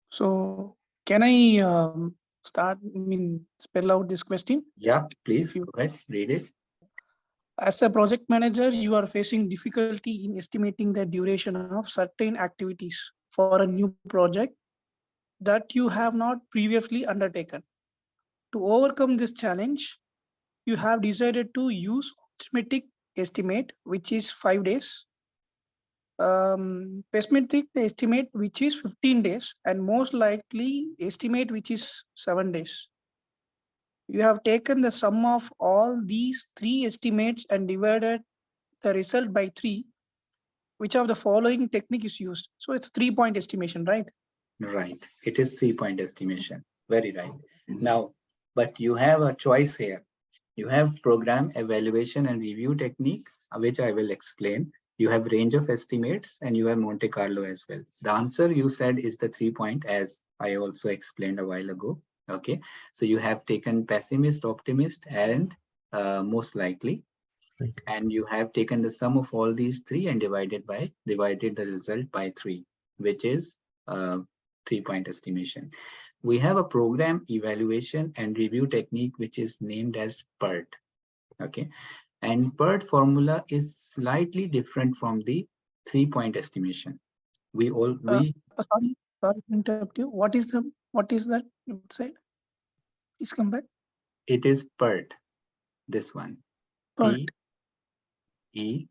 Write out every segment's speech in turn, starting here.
So can I spell out this question? Yeah, please If you, go ahead, read it. as a project manager, you are facing difficulty in estimating the duration of certain activities for a new project that you have not previously undertaken. To overcome this challenge, you have decided to use optimistic estimate, which is 5 days, pessimistic estimate, which is 15 days, and most likely estimate, which is 7 days. You have taken the sum of all these three estimates and divided the result by 3. Which of the following technique is used? So it's 3-point estimation, right? Right. It is 3-point estimation. Very right. Now, but you have a choice here. You have program evaluation and review technique, which I will explain. You have range of estimates and you have Monte Carlo as well. The answer you said is the 3-point, as I also explained a while ago. Okay. So you have taken pessimist, optimist, and most likely. And you have taken the sum of all these three and divided the result by 3, which is 3-point estimation. We have a program evaluation and review technique which is named as PERT. Okay, and PERT formula is slightly different from the 3-point estimation. Sorry to interrupt you. What is that you said? Please come back. It is PERT. This one. PERT. P-E-R-T.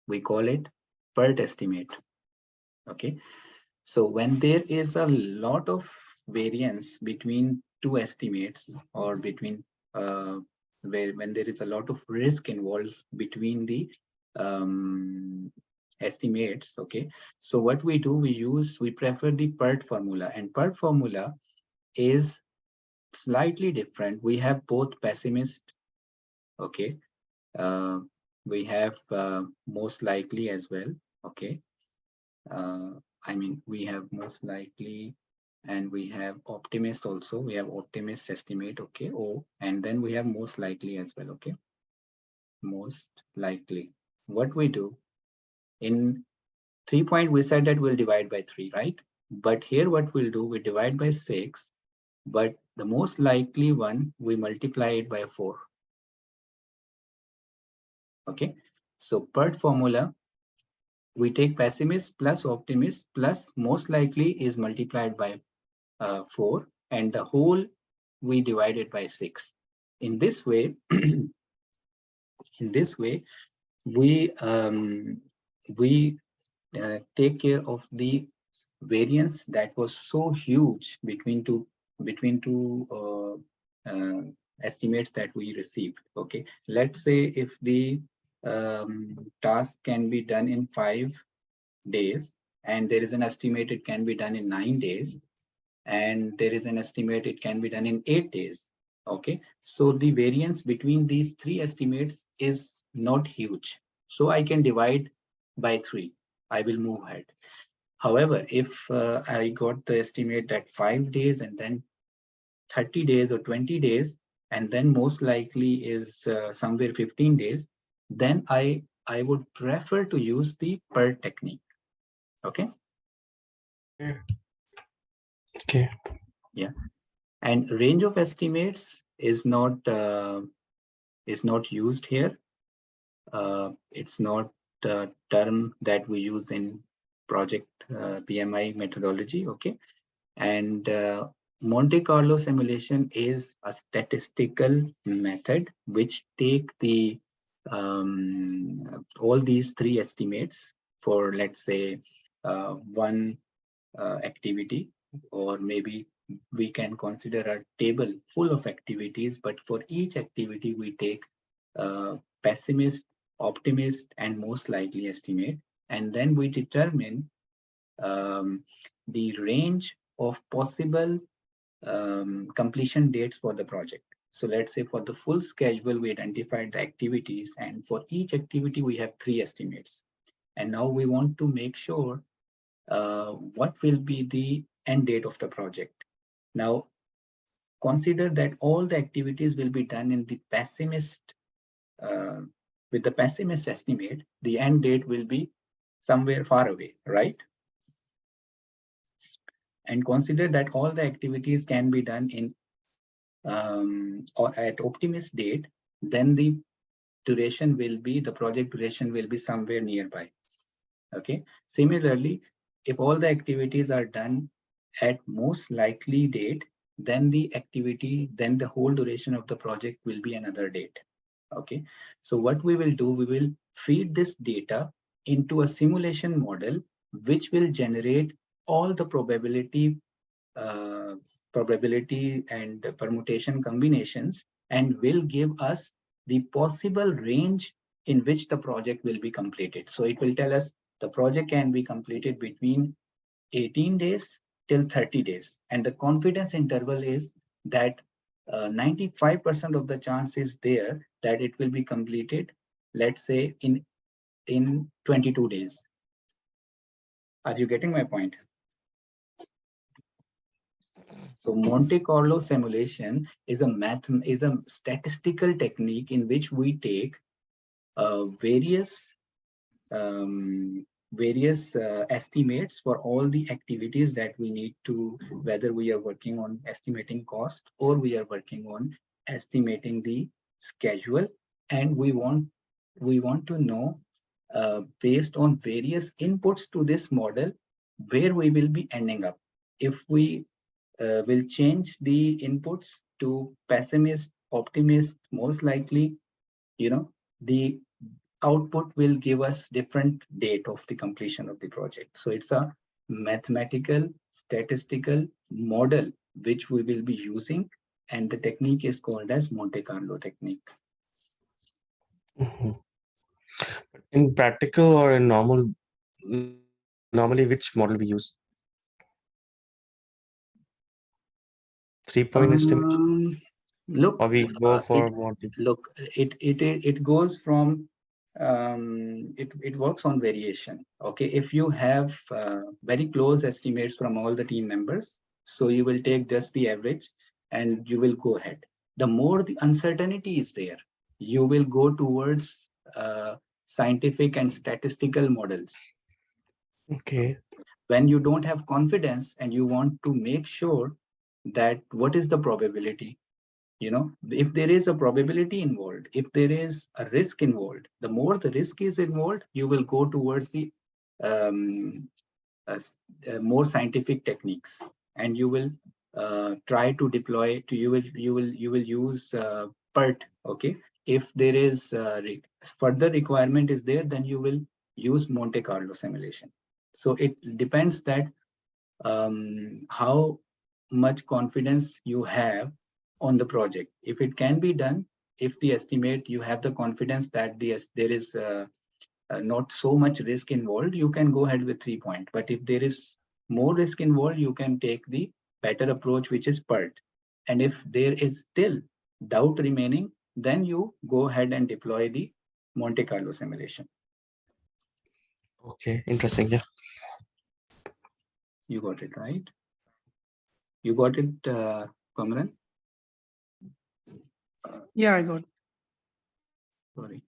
We call it PERT estimate. Okay, so when there is a lot of variance between two estimates, or between when there is a lot of risk involved between the estimates, okay, so what we do, we prefer the PERT formula, and PERT formula is slightly different. We have both pessimist, okay, we have most likely as well, okay. I mean, we have most likely, and we have optimist also. We have optimist estimate, okay. Oh, and then we have most likely as well, okay. Most likely. What we do in 3-point, we said that we'll divide by 3, right? But here, what we'll do, we divide by 6, but the most likely one, we multiply it by 4. Okay. So PERT formula, we take pessimist plus optimist plus most likely is multiplied by 4, and the whole we divide it by 6. In this way, we take care of the variance that was so huge between two estimates that we received. Okay, let's say if the task can be done in 5 days, and there is an estimate it can be done in 9 days, and there is an estimate it can be done in 8 days. Okay, so the variance between these 3 estimates is not huge, so I can divide by 3. I will move ahead. However, if I got the estimate at 5 days and then 30 days or 20 days, and then most likely is somewhere 15 days, then I would prefer to use the PERT technique. Okay. Okay. Yeah, and range of estimates is not used here. It's not a term that we use in project PMI methodology. Okay, and Monte Carlo simulation is a statistical method which take the all these 3 estimates for, let's say, one activity, or maybe we can consider a table full of activities, but for each activity we take pessimist, optimist, and most likely estimate, and then we determine the range of possible completion dates for the project. So let's say for the full schedule, we identified the activities, and for each activity we have 3 estimates. And now we want to make sure what will be the end date of the project. Now, consider that all the activities will be done in the pessimist with the pessimist estimate, the end date will be somewhere far away, right? And consider that all the activities can be done in or at optimist date, then the duration will be, the project duration will be somewhere nearby. Okay. Similarly, if all the activities are done at most likely date, then then the whole duration of the project will be another date. Okay. So what we will do, we will feed this data into a simulation model, which will generate all the uh, probability and permutation combinations, and will give us the possible range in which the project will be completed. So it will tell us the project can be completed between 18 days till 30 days. And the confidence interval is that 95% of the chance is there that it will be completed, let's say in 22 days. Are you getting my point? So Monte Carlo simulation is a statistical technique in which we take various estimates for all the activities that we need to, whether we are working on estimating cost or we are working on estimating the schedule, and we want to know based on various inputs to this model where we will be ending up. If we will change the inputs to pessimist, optimist, most likely, the output will give us different date of the completion of the project. So it's a mathematical, statistical model which we will be using, and the technique is called as Monte Carlo technique. Mhm. In practical or in normally which model we use? 3-point estimation, Look, or we go for Monte? it goes from it works on variation. Okay, if you have very close estimates from all the team members, so you will take just the average and you will go ahead. The more the uncertainty is there, you will go towards scientific and statistical models. Okay. When you don't have confidence and you want to make sure that what is the probability, if there is a probability involved, if there is a risk involved, the more the risk is involved, you will go towards the um, more scientific techniques, and you will try to deploy to you will use PERT. Okay, if there is further requirement is there, then you will use Monte Carlo simulation. So it depends that how much confidence you have on the project. If it can be done, if the estimate you have the confidence that there is not so much risk involved, you can go ahead with 3-point. But if there is more risk involved, you can take the better approach, which is PERT. And if there is still doubt remaining, then you go ahead and deploy the Monte Carlo simulation. Okay, interesting. Yeah. You got it, right? You got it, Kamran? Yeah, I got it. Sorry.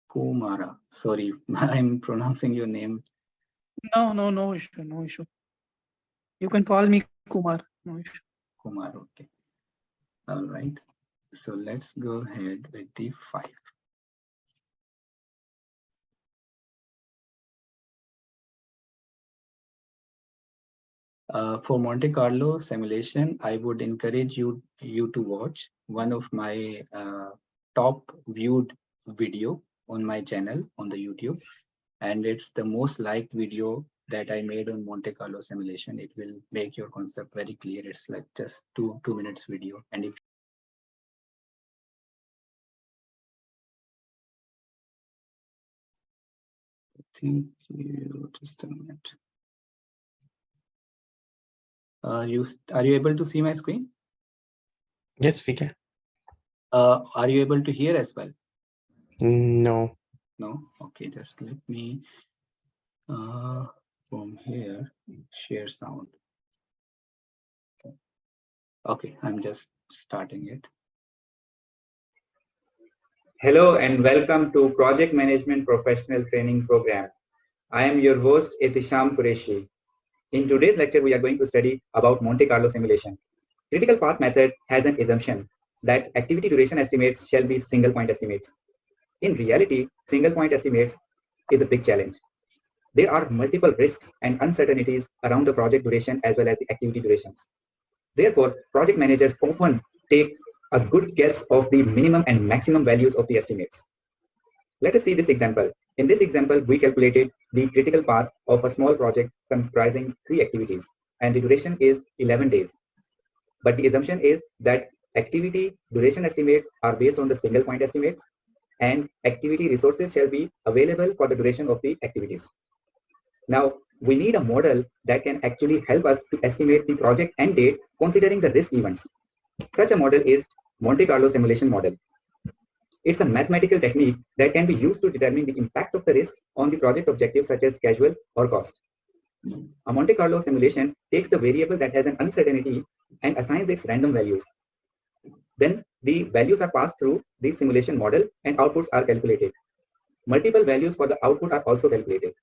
Kumara. Sorry, I'm pronouncing your name. No issue, no issue. You can call me Kumar, no issue. Kumar, okay. All right. So let's go ahead with the 5. For Monte Carlo simulation, I would encourage you to watch one of my top viewed video on my channel on the YouTube, and it's the most liked video that I made on Monte Carlo simulation. It will make your concept very clear. It's like just two minutes video, and if thank you, just a minute. Are you able to see my screen? Yes, we can. Are you able to hear as well? No. No? Okay, just let me from here share sound. Okay, I'm just starting it. Hello and welcome to Project Management Professional Training Program. I am your host Etisham Qureshi. In today's lecture, we are going to study about Monte Carlo simulation. Critical path method has an assumption that activity duration estimates shall be single point estimates. In reality, single point estimates is a big challenge. There are multiple risks and uncertainties around the project duration as well as the activity durations. Therefore, project managers often take a good guess of the minimum and maximum values of the estimates. Let us see this example. In this example, we calculated the critical path of a small project comprising 3 activities, and the duration is 11 days. But the assumption is that activity duration estimates are based on the single point estimates, and activity resources shall be available for the duration of the activities. Now, we need a model that can actually help us to estimate the project end date considering the risk events. Such a model is Monte Carlo simulation model. It's a mathematical technique that can be used to determine the impact of the risk on the project objectives such as schedule or cost. A Monte Carlo simulation takes the variable that has an uncertainty and assigns its random values. Then the values are passed through the simulation model and outputs are calculated. Multiple values for the output are also calculated.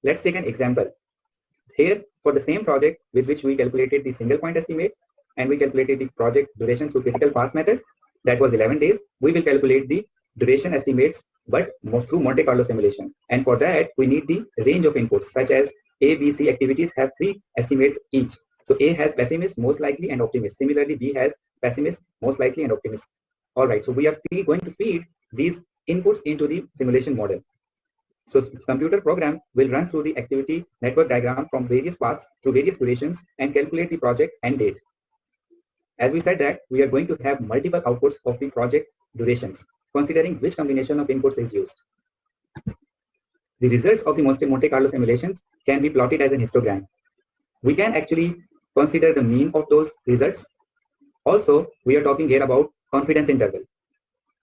Let's take an example. Here, for the same project with which we calculated the single point estimate and we calculated the project duration through critical path method, that was 11 days, we will calculate the duration estimates, but through Monte Carlo simulation. And for that, we need the range of inputs, such as A, B, C activities have 3 estimates each. So A has pessimist, most likely, and optimist. Similarly, B has pessimist, most likely, and optimist. All right, so we are going to feed these inputs into the simulation model. So computer program will run through the activity network diagram from various paths through various durations and calculate the project end date. As we said that we are going to have multiple outputs of the project durations, considering which combination of inputs is used. The results of the Monte Carlo simulations can be plotted as an histogram. We can actually consider the mean of those results. Also, we are talking here about confidence interval.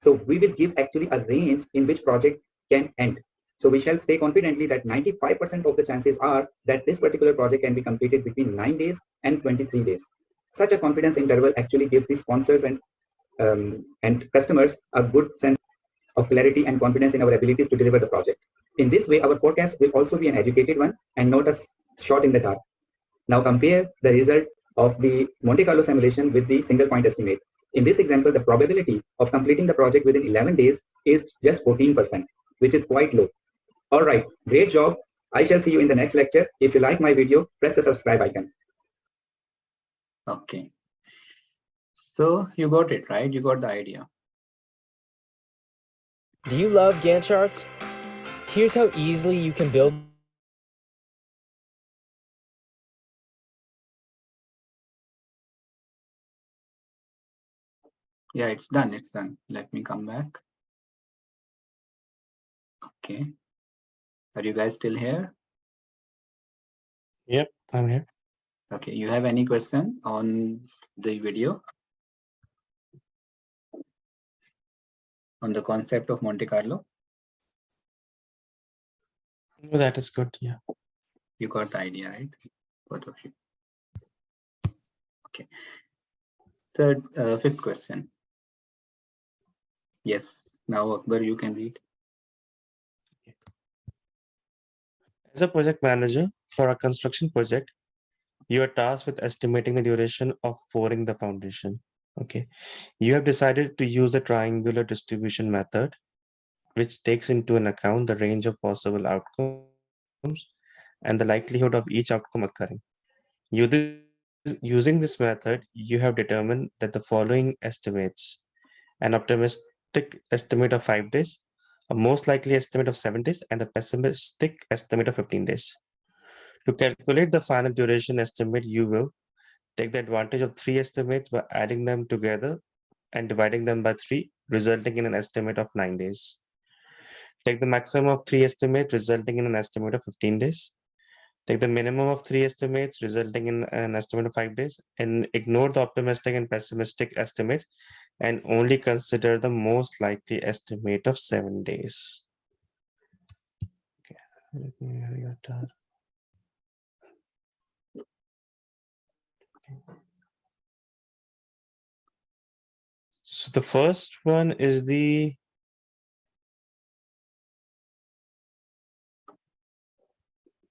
So we will give actually a range in which project can end. So we shall say confidently that 95% of the chances are that this particular project can be completed between 9 days and 23 days. Such a confidence interval actually gives the sponsors and customers a good sense of clarity and confidence in our abilities to deliver the project. In this way, our forecast will also be an educated one and not a shot in the dark. Now compare the result of the Monte Carlo simulation with the single point estimate. In this example, the probability of completing the project within 11 days is just 14%, which is quite low. All right, great job. I shall see you in the next lecture. If you like my video, press the subscribe icon. Okay. So you got it, right? You got the idea. Do you love Gantt charts? Here's how easily you can build Yeah, it's done. It's done. Let me come back. Okay. Are you guys still here? Yep, I'm here. Okay. You have any question on the video? On the concept of Monte Carlo? No, that is good. Yeah. You got the idea, right? Both of you. Okay. Third, fifth question. Yes. Now, Akbar, you can read. As a project manager for a construction project, you are tasked with estimating the duration of pouring the foundation. Okay. You have decided to use a triangular distribution method, which takes into an account the range of possible outcomes and the likelihood of each outcome occurring. Using this method, you have determined that the following estimates: an optimistic estimate of 5 days, a most likely estimate of 7 days, and a pessimistic estimate of 15 days. To calculate the final duration estimate, you will take the advantage of 3 estimates by adding them together and dividing them by 3, resulting in an estimate of 9 days. Take the maximum of 3 estimates, resulting in an estimate of 15 days. Take the minimum of 3 estimates, resulting in an estimate of 5 days, and ignore the optimistic and pessimistic estimates, and only consider the most likely estimate of 7 days. Okay, let me have your turn. So the first one is the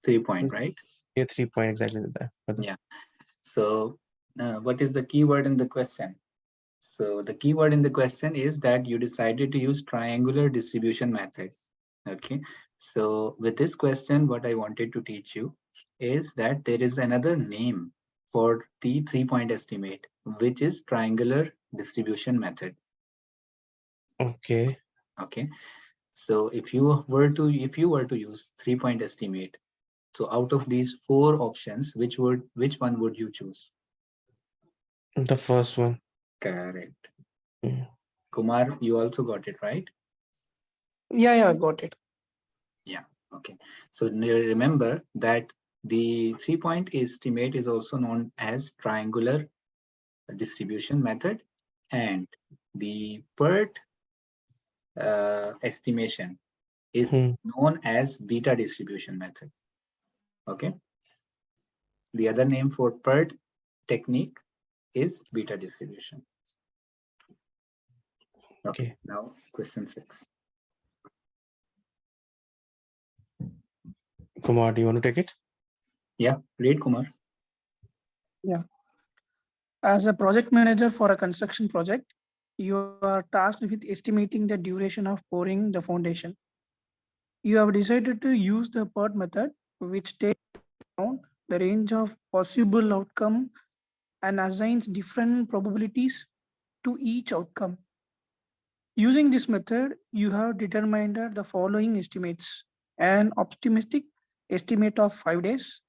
3 point, right? Yeah, 3 point exactly that. Yeah. So what is the keyword in the question? So the keyword in the question is that you decided to use triangular distribution method. Okay. So with this question, what I wanted to teach you is that there is another name for the 3-point estimate, which is triangular distribution method. Okay. Okay. So if you were to use 3-point estimate, so out of these 4 options, which one would you choose? The first one. Correct. Mm. Kumar, you also got it right? Yeah, got it. Yeah. Okay. So remember that the 3-point estimate is also known as triangular distribution method, and the PERT estimation is known as beta distribution method. Okay. The other name for PERT technique is beta distribution. Okay. Now question 6. Kumar, do you want to take it? Yeah, read, Kumar. Yeah. As a project manager for a construction project, you are tasked with estimating the duration of pouring the foundation. You have decided to use the PERT method, which takes account the range of possible outcome and assigns different probabilities to each outcome. Using this method, you have determined the following estimates: an optimistic estimate of 5 days,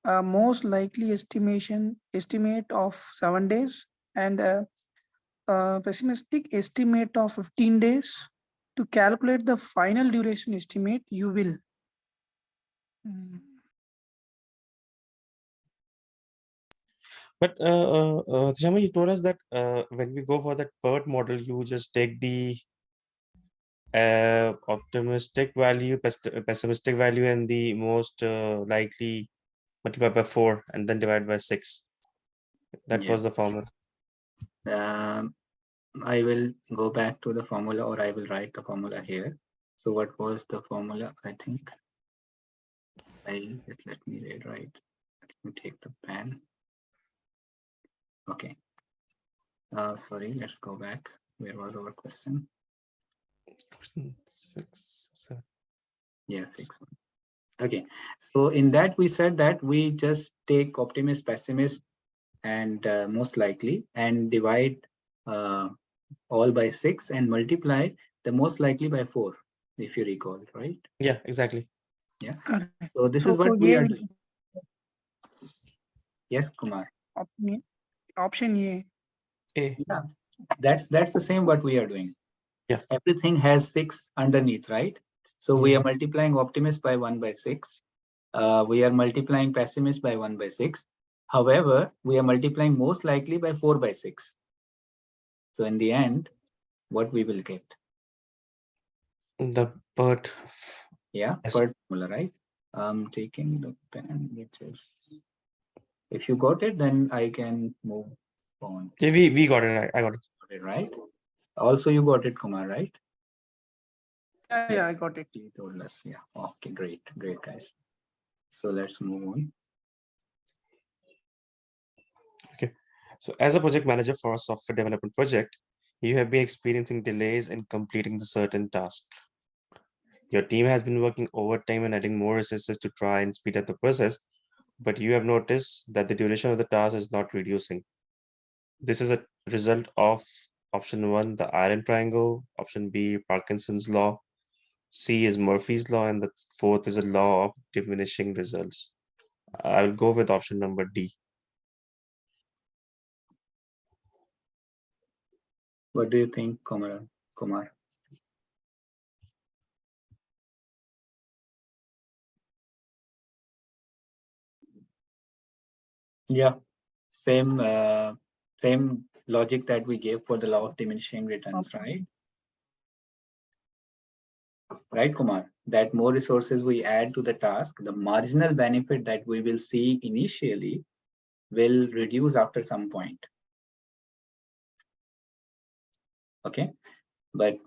a most likely estimate of 7 days, and a pessimistic estimate of 15 days. To calculate the final duration estimate, you will But Shama, you told us that when we go for that PERT model, you just take the optimistic value, pessimistic value, and the most likely multiply by 4 and then divide by 6. That was the formula. I will go back to the formula, or I will write the formula here. So what was the formula? I think just let me read right. Let me take the pen. Okay. Sorry, let's go back. Where was our question? Question 6, 7. Yeah, 6. Okay. So in that we said that we just take optimist, pessimist, and most likely, and divide all by 6 and multiply the most likely by 4, if you recall, right? Yeah, exactly. Yeah. correct. So this So is what for we A, are doing. Yes, Kumar. option A. Yeah, that's the same what we are doing. Yeah. Everything has 6 underneath, right? So we are multiplying optimist by 1 by 6. We are multiplying pessimist by 1 by 6. However, we are multiplying most likely by 4 by 6. So in the end, what we will get? The PERT. Yeah, PERT formula, right? I'm taking the pen, which is, if you got it, then I can move on. Yeah, we got it. I got it. Got it, right? Also, you got it, Kumar, right? Yeah, I got it. You told us. Yeah. Okay, great, guys. So let's move on. Okay. So as a project manager for a software development project, you have been experiencing delays in completing the certain task. Your team has been working overtime and adding more resources to try and speed up the process, but you have noticed that the duration of the task is not reducing. This is a result of option 1, the iron triangle, option B, Parkinson's law, C is Murphy's law, and the 4th is a law of diminishing results. I will go with option number D. What do you think, Kumar? Yeah, same logic that we gave for the law of diminishing returns, right? Right, Kumar? That more resources we add to the task, the marginal benefit that we will see initially will reduce after some point. Okay, but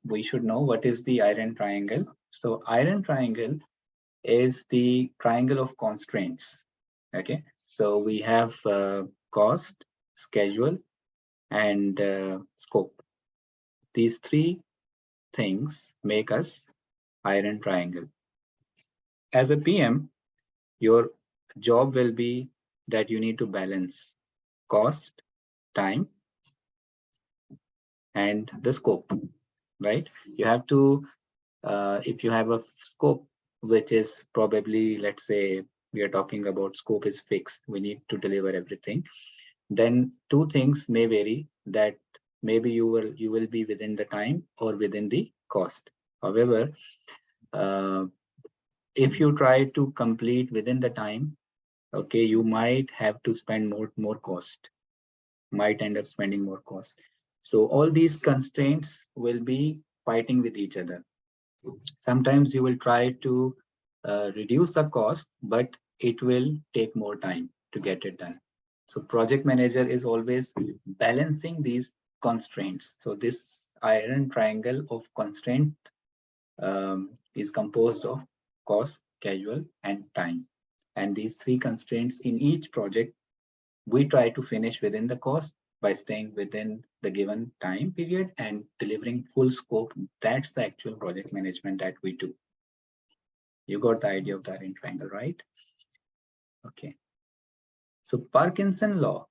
we should know what is the iron triangle. So iron triangle is the triangle of constraints. Okay, so we have cost, schedule, and scope. These three things make us iron triangle. As a PM, your job will be that you need to balance cost, time, and the scope, right? You have to, if you have a scope, which is probably, let's say, we are talking about scope is fixed, we need to deliver everything, then two things may vary, that maybe you will be within the time or within the cost. However, if you try to complete within the time, okay, you might have to spend more cost, might end up spending more cost. So all these constraints will be fighting with each other. Sometimes you will try to reduce the cost, but it will take more time to get it done. So project manager is always balancing these constraints. So this iron triangle of constraint is composed of cost, schedule, and time. And these three constraints in each project, we try to finish within the cost by staying within the given time period and delivering full scope. That's the actual project management that we do. You got the idea of the iron triangle, right? Okay. So Parkinson law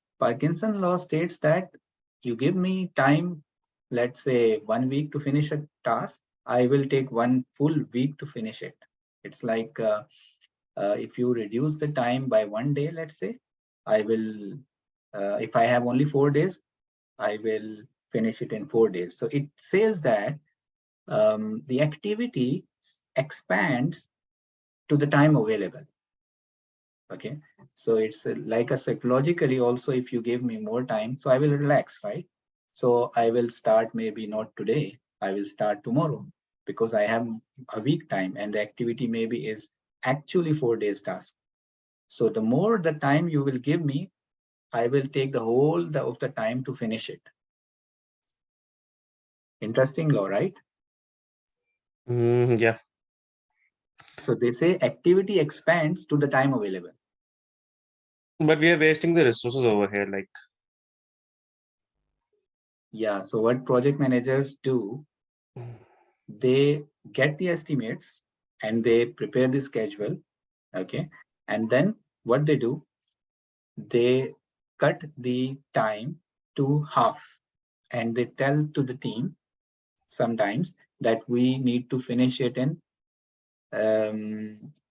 states that you give me time, let's say 1 week to finish a task, I will take 1 full week to finish it. It's like if you reduce the time by 1 day, let's say, I will, if I have only 4 days, I will finish it in 4 days. So it says that the activity expands to the time available. Okay, so it's like a psychologically also, if you give me more time, so I will relax, right? So I will start maybe not today, I will start tomorrow, because I have a week time and the activity maybe is actually 4 days task. So the more the time you will give me, I will take the whole of the time to finish it. Interesting law, right? Yeah. So they say activity expands to the time available. But we are wasting the resources over here. Like, yeah, so what project managers do, they get the estimates and they prepare the schedule. Okay, and then what they do, they cut the time to half, and they tell to the team sometimes that we need to finish it in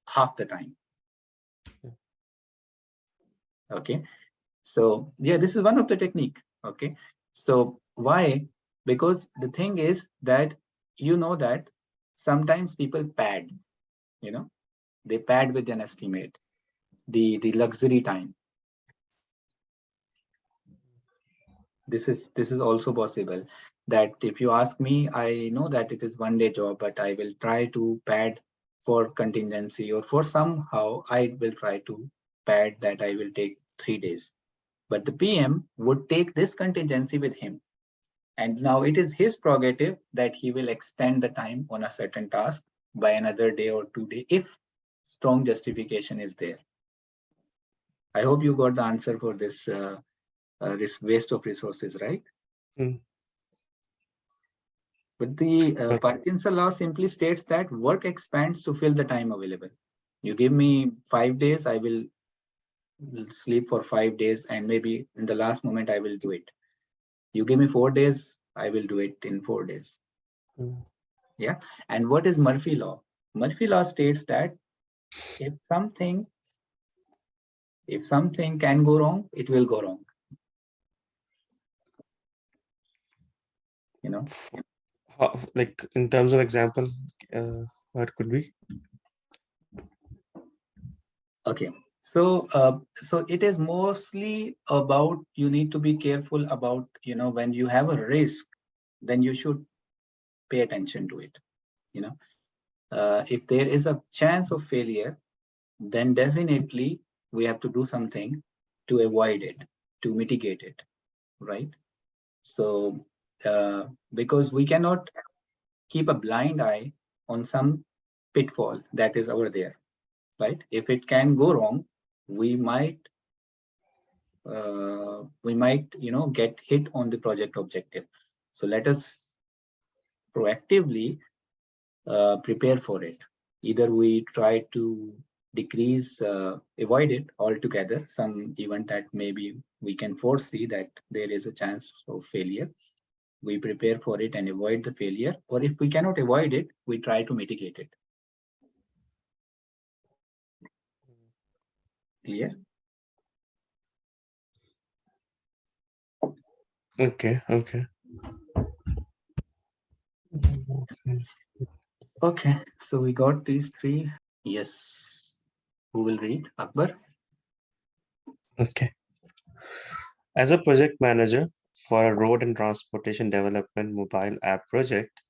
half the time. Okay, so yeah, this is one of the technique. Okay, so why? Because the thing is that you know that sometimes people pad, you know, they pad with an estimate, the luxury time. This is also possible, that if you ask me, I know that it is 1 day job, but I will try to pad for contingency, or for somehow I will try to pad that I will take 3 days. But the PM would take this contingency with him, and now it is his prerogative that he will extend the time on a certain task by another day or 2 days if strong justification is there. I hope you got the answer for this waste of resources, right? But the Parkinson law simply states that work expands to fill the time available. You give me 5 days, I will sleep for 5 days, and maybe in the last moment I will do it. You give me 4 days, I will do it in 4 days. Yeah. And what is Murphy law? Murphy law states that if something can go wrong, it will go wrong. You know, like in terms of example, what could be? okay. So, so it is mostly about, you need to be careful about, you know, when you have a risk, then you should pay attention to it. You know, if there is a chance of failure, then definitely we have to do something to avoid it, to mitigate it, right? So, because we cannot keep a blind eye on some pitfall that is over there. right? If it can go wrong, we might get hit on the project objective. So let us proactively prepare for it. Either we try to decrease, avoid it altogether, some event that maybe we can foresee that there is a chance of failure. We prepare for it and avoid the failure, or if we cannot avoid it, we try to mitigate it. Clear? Okay. Okay, so we got these three. Yes. Who will read? Akbar? Okay. As a project manager for a road and transportation development mobile app project,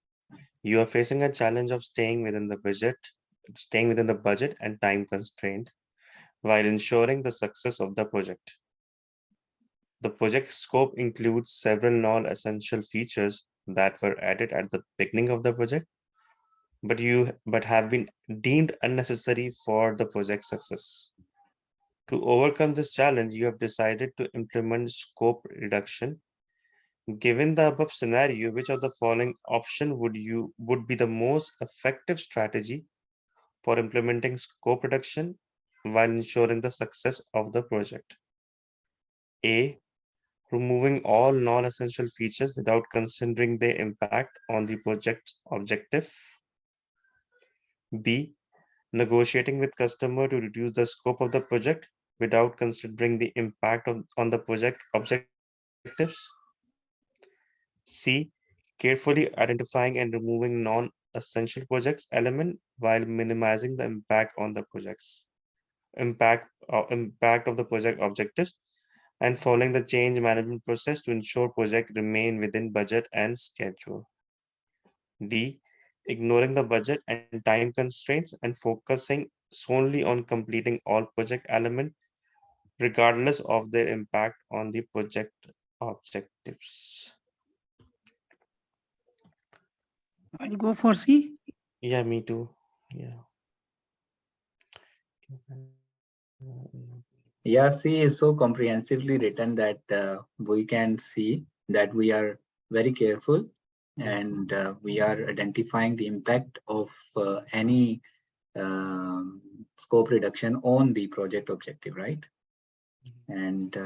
you are facing a challenge of staying within the budget and time constraint while ensuring the success of the project. The project scope includes several non-essential features that were added at the beginning of the project, but have been deemed unnecessary for the project success. To overcome this challenge, you have decided to implement scope reduction. Given the above scenario, which of the following option would be the most effective strategy for implementing scope reduction while ensuring the success of the project? A. Removing all non-essential features without considering their impact on the project objective. B. Negotiating with customer to reduce the scope of the project without considering the impact on the project objectives. C. Carefully identifying and removing non-essential projects element while minimizing the impact on the impact of the project objectives, and following the change management process to ensure project remain within budget and schedule. D. Ignoring the budget and time constraints and focusing solely on completing all project elements regardless of their impact on the project objectives. I'll go for C. Yeah, me too. Yeah. Yeah, C is so comprehensively written that we can see that we are very careful and we are identifying the impact of any scope reduction on the project objective, right? And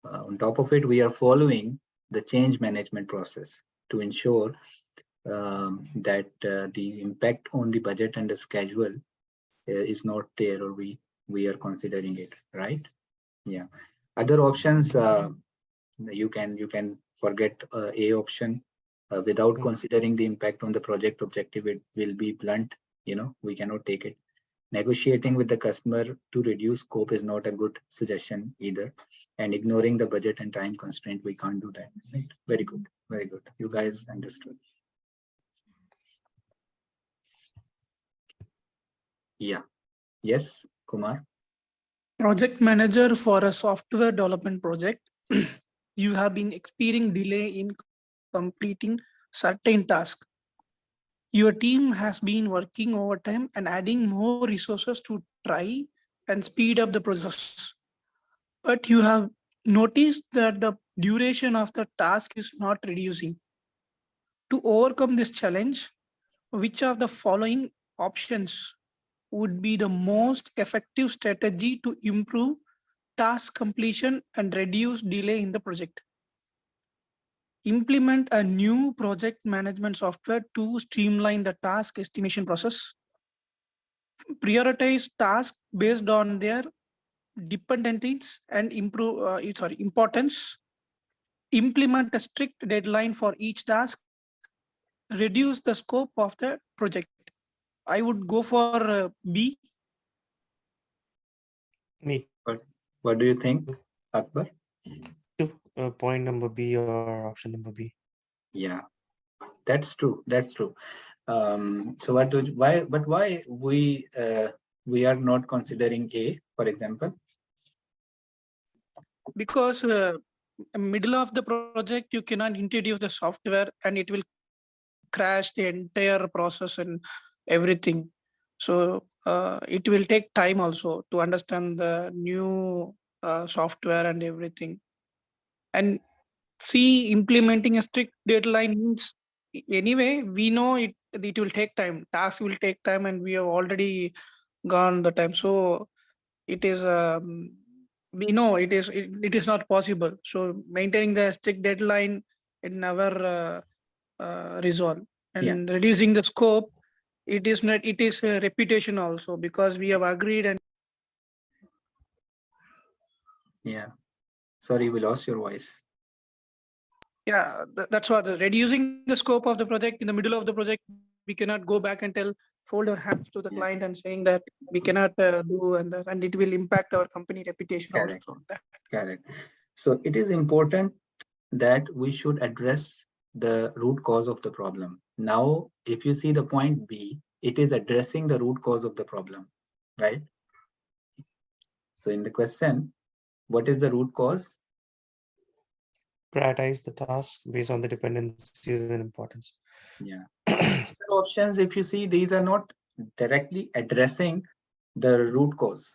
on top of it, we are following the change management process to ensure that the impact on the budget and the schedule is not there, or we are considering it, right? Yeah. Other options, you can forget A option without considering the impact on the project objective. It will be blunt, we cannot take it. Negotiating with the customer to reduce scope is not a good suggestion either. And ignoring the budget and time constraint, we can't do that, right? Very good, very good. You guys understood. Yeah. Yes, Kumar. Project manager for a software development project. You have been experiencing delay in completing certain tasks. Your team has been working overtime and adding more resources to try and speed up the process. But you have noticed that the duration of the task is not reducing. To overcome this challenge, which of the following options would be the most effective strategy to improve task completion and reduce delay in the project? Implement a new project management software to streamline the task estimation process. Prioritize tasks based on their dependencies and importance. Implement a strict deadline for each task. Reduce the scope of the project. I would go for B. Me What do you think, Akbar? too. Point number B or option number B. Yeah, that's true. That's true. So why we are not considering A, for example? Because middle of the project you cannot introduce the software and it will crash the entire process and everything. So it will take time also to understand the new software and everything. And see, implementing a strict deadline means anyway, we know it will take time. Task will take time, and we have already gone the time. So it is we know it is not possible. So maintaining the strict deadline it never resolve, and reducing the scope, it is not, it is a reputation also, because we have agreed. And Yeah. Sorry, we lost your voice. yeah, that's what reducing the scope of the project. In the middle of the project, we cannot go back and fold our hands to the Yeah. client and saying that we cannot do, and it will impact our company reputation. Correct. Also. Correct. So it is important that we should address the root cause of the problem. Now, if you see the point B, it is addressing the root cause of the problem, right? So in the question, what is the root cause? Prioritize the task based on the dependencies and importance. Yeah. Options, if you see, these are not directly addressing the root cause.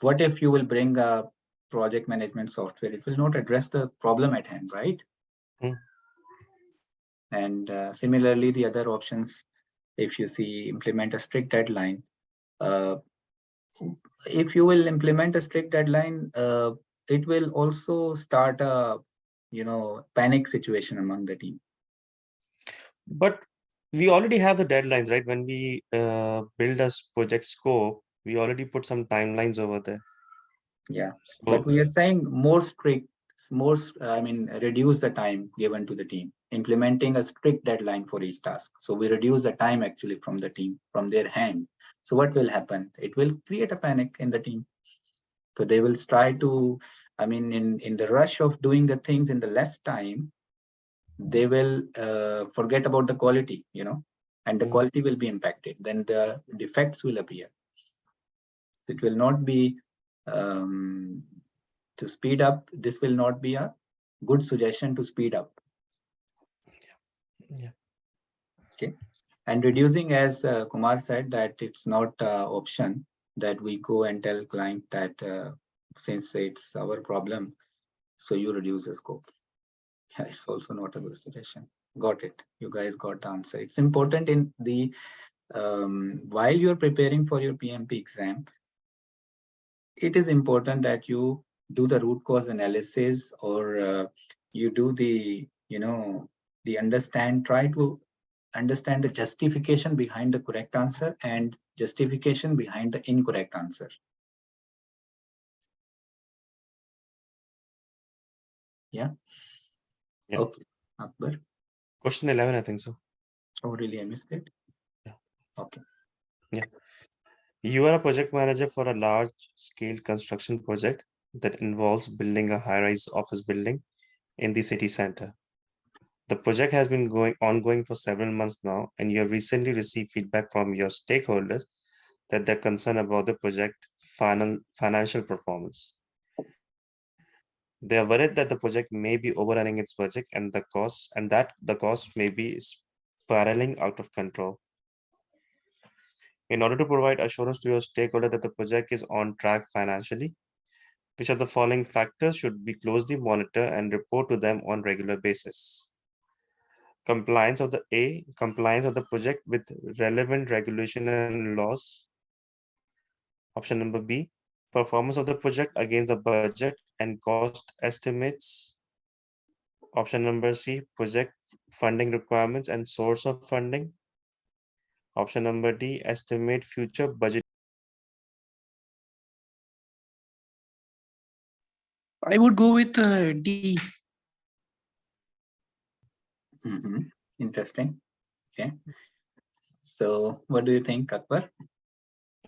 What if you will bring a project management software? It will not address the problem at hand, right? And similarly, the other options, if you see, implement a strict deadline. If you will implement a strict deadline, it will also start a panic situation among the team. But we already have the deadlines, right? When we build a project scope, we already put some timelines over there. Yeah, so, but we are saying more strict, reduce the time given to the team, implementing a strict deadline for each task. So we reduce the time actually from the team, from their hand. So what will happen? It will create a panic in the team. So they will try to, in the rush of doing the things in the less time, they will forget about the quality, and the quality will be impacted. Then the defects will appear. It will not be to speed up. This will not be a good suggestion to speed up. Yeah. Okay. And reducing, as Kumar said, that it's not an option that we go and tell client that since it's our problem, so you reduce the scope. Yeah, it's also not a good suggestion. Got it. You guys got the answer. It's important in the while you're preparing for your PMP exam, it is important that you do the root cause analysis, or you do the try to understand the justification behind the correct answer and justification behind the incorrect answer. Yeah. Okay, Akbar. Question 11, I think so. Oh, really? I missed it. Yeah. Okay. Yeah. You are a project manager for a large scale construction project that involves building a high-rise office building in the city center. The project has been ongoing for several months now, and you have recently received feedback from your stakeholders that they're concerned about the project financial performance. They are worried that the project may be overrunning its budget and the cost may be spiraling out of control. In order to provide assurance to your stakeholder that the project is on track financially, which of the following factors should be closely monitored and report to them on regular basis? Compliance of the project with relevant regulation and laws. Option number B, performance of the project against the budget and cost estimates. Option number C, project funding requirements and source of funding. Option number D, estimate future budget. I would go with D. Interesting. Okay. So what do you think, Akbar?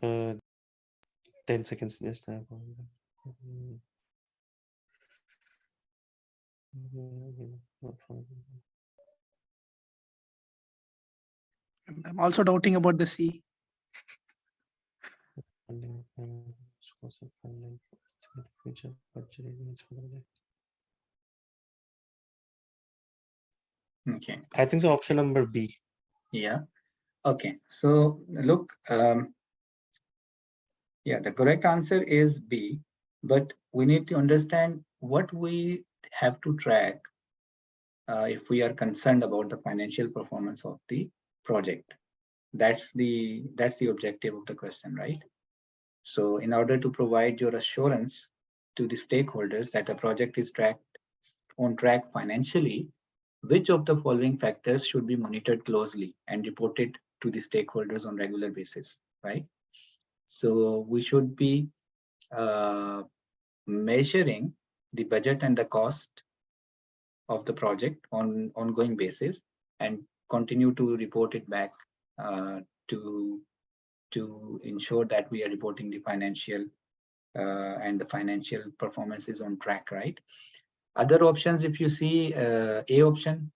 10 seconds. Just I'm also doubting about the C. Okay. I think so. Option number B. Yeah. Okay, so look, yeah, the correct answer is B, but we need to understand what we have to track if we are concerned about the financial performance of the project. That's the objective of the question, right? So in order to provide your assurance to the stakeholders that the project is on track financially, which of the following factors should be monitored closely and reported to the stakeholders on regular basis, right? So we should be measuring the budget and the cost of the project on ongoing basis and continue to report it back to ensure that we are reporting the financial and the financial performance is on track, right? Other options, if you see A option,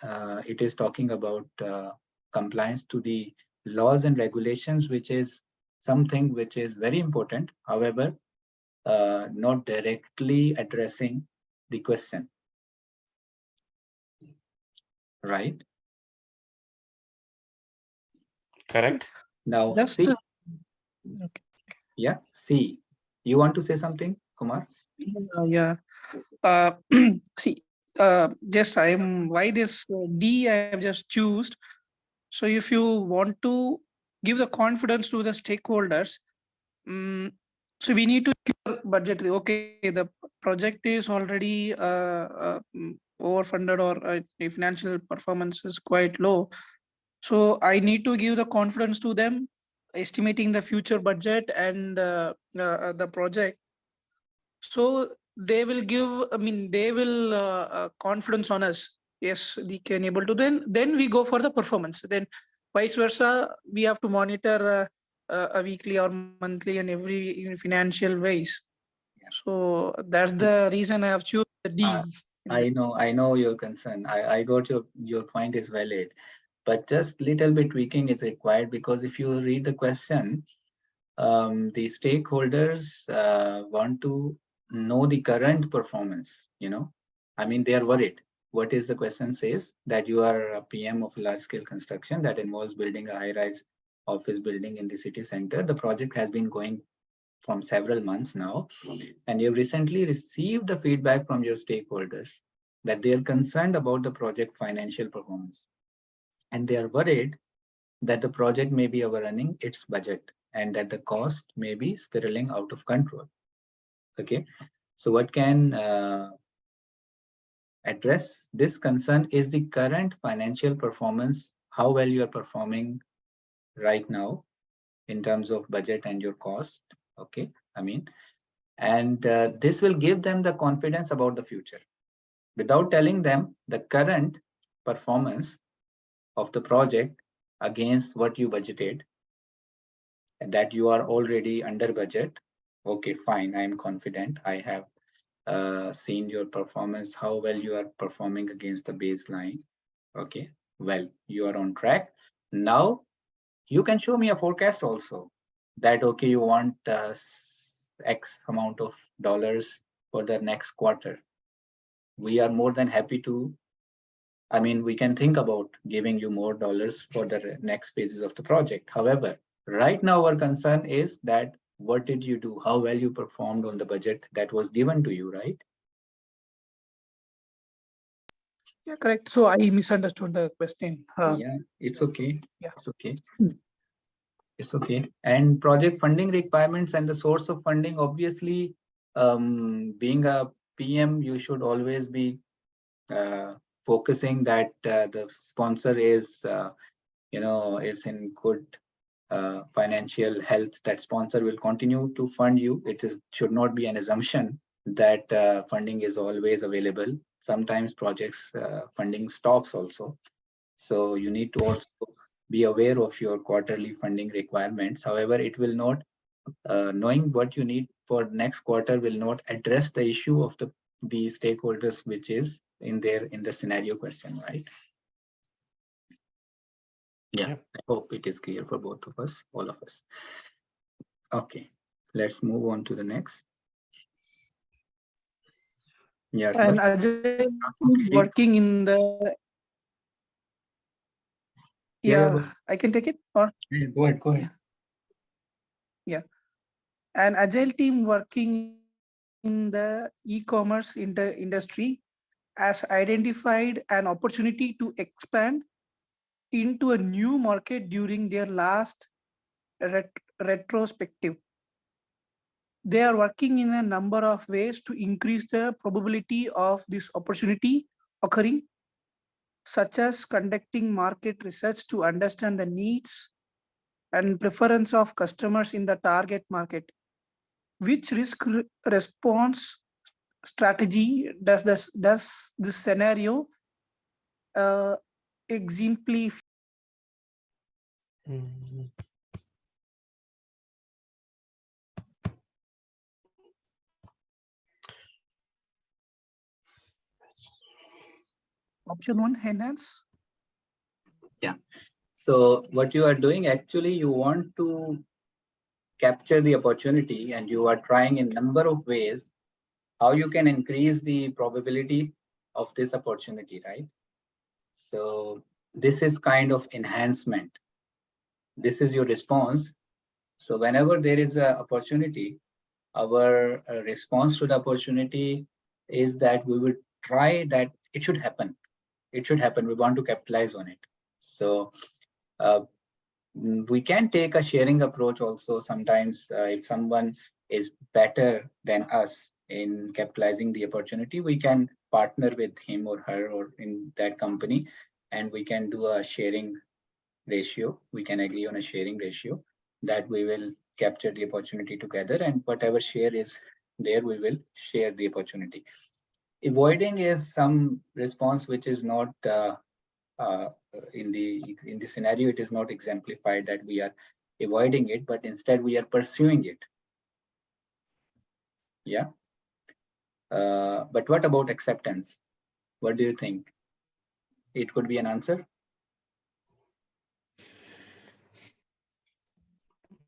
it is talking about compliance to the laws and regulations, which is something which is very important. However, not directly addressing the question, right? Correct. Now, Just C. okay. Yeah, C. You want to say something, Kumar? Yeah. See, just I am why this D I have just choose. So if you want to give the confidence to the stakeholders, so we need to give budget. Okay, the project is already overfunded, or the financial performance is quite low. So I need to give the confidence to them, estimating the future budget and the project. So they will give, I mean, they will confidence on us. Yes, we can able to. Then we go for the performance. Then vice versa, we have to monitor a weekly or monthly and every in financial ways. Yeah. So that's the reason I have chosen the D. I know your concern. I got your point is valid, but just little bit tweaking is required, because if you read the question, the stakeholders want to know the current performance. I mean, they are worried. What is the question says? That you are a PM of large scale construction that involves building a high rise office building in the city center. The project has been going from several months now, and you've recently received the feedback from your stakeholders that they are concerned about the project financial performance, and they are worried that the project may be overrunning its budget and that the cost may be spiraling out of control. Okay, so what can address this concern is the current financial performance, how well you are performing right now in terms of budget and your cost. Okay, I mean, and this will give them the confidence about the future without telling them the current performance of the project against what you budgeted, and that you are already under budget. Okay, fine, I am confident. I have seen your performance, how well you are performing against the baseline. Okay, well, you are on track. Now you can show me a forecast also, that okay, you want X amount of dollars for the next quarter. We are more than happy to, I mean, we can think about giving you more dollars for the next phases of the project. However, right now our concern is that what did you do? How well you performed on the budget that was given to you, right? Yeah, correct. So I misunderstood the question. Yeah, it's okay. Yeah. It's okay. It's okay. And project funding requirements and the source of funding, obviously, being a PM, you should always be focusing that the sponsor is, is in good financial health. That sponsor will continue to fund you. It should not be an assumption that funding is always available. Sometimes projects funding stops also. So you need to also be aware of your quarterly funding requirements. However, it will not, knowing what you need for next quarter will not address the issue of the stakeholders, which is in the scenario question, right? Yeah, Yep. I hope it is clear for both of us, all of us. Okay, let's move on to the next. Yeah, And Ajay, okay. working in the Yeah, I can take it. Or Yeah, go ahead, go ahead. yeah, an agile team working in the e-commerce industry has identified an opportunity to expand into a new market during their last retrospective. They are working in a number of ways to increase the probability of this opportunity occurring, such as conducting market research to understand the needs and preference of customers in the target market. Which risk response strategy does this scenario exemplify? Mm, Option 1, enhance. Yeah. So what you are doing, actually, you want to capture the opportunity, and you are trying in number of ways how you can increase the probability of this opportunity, right? So this is kind of enhancement. This is your response. So whenever there is an opportunity, our response to the opportunity is that we will try that it should happen. It should happen. We want to capitalize on it. So we can take a sharing approach also sometimes. If someone is better than us in capitalizing the opportunity, we can partner with him or her or in that company, and we can do a sharing ratio. We can agree on a sharing ratio that we will capture the opportunity together, and whatever share is there, we will share the opportunity. Avoiding is some response which is not in the scenario, it is not exemplified that we are avoiding it, but instead we are pursuing it. Yeah. But what about acceptance? What do you think? It could be an answer.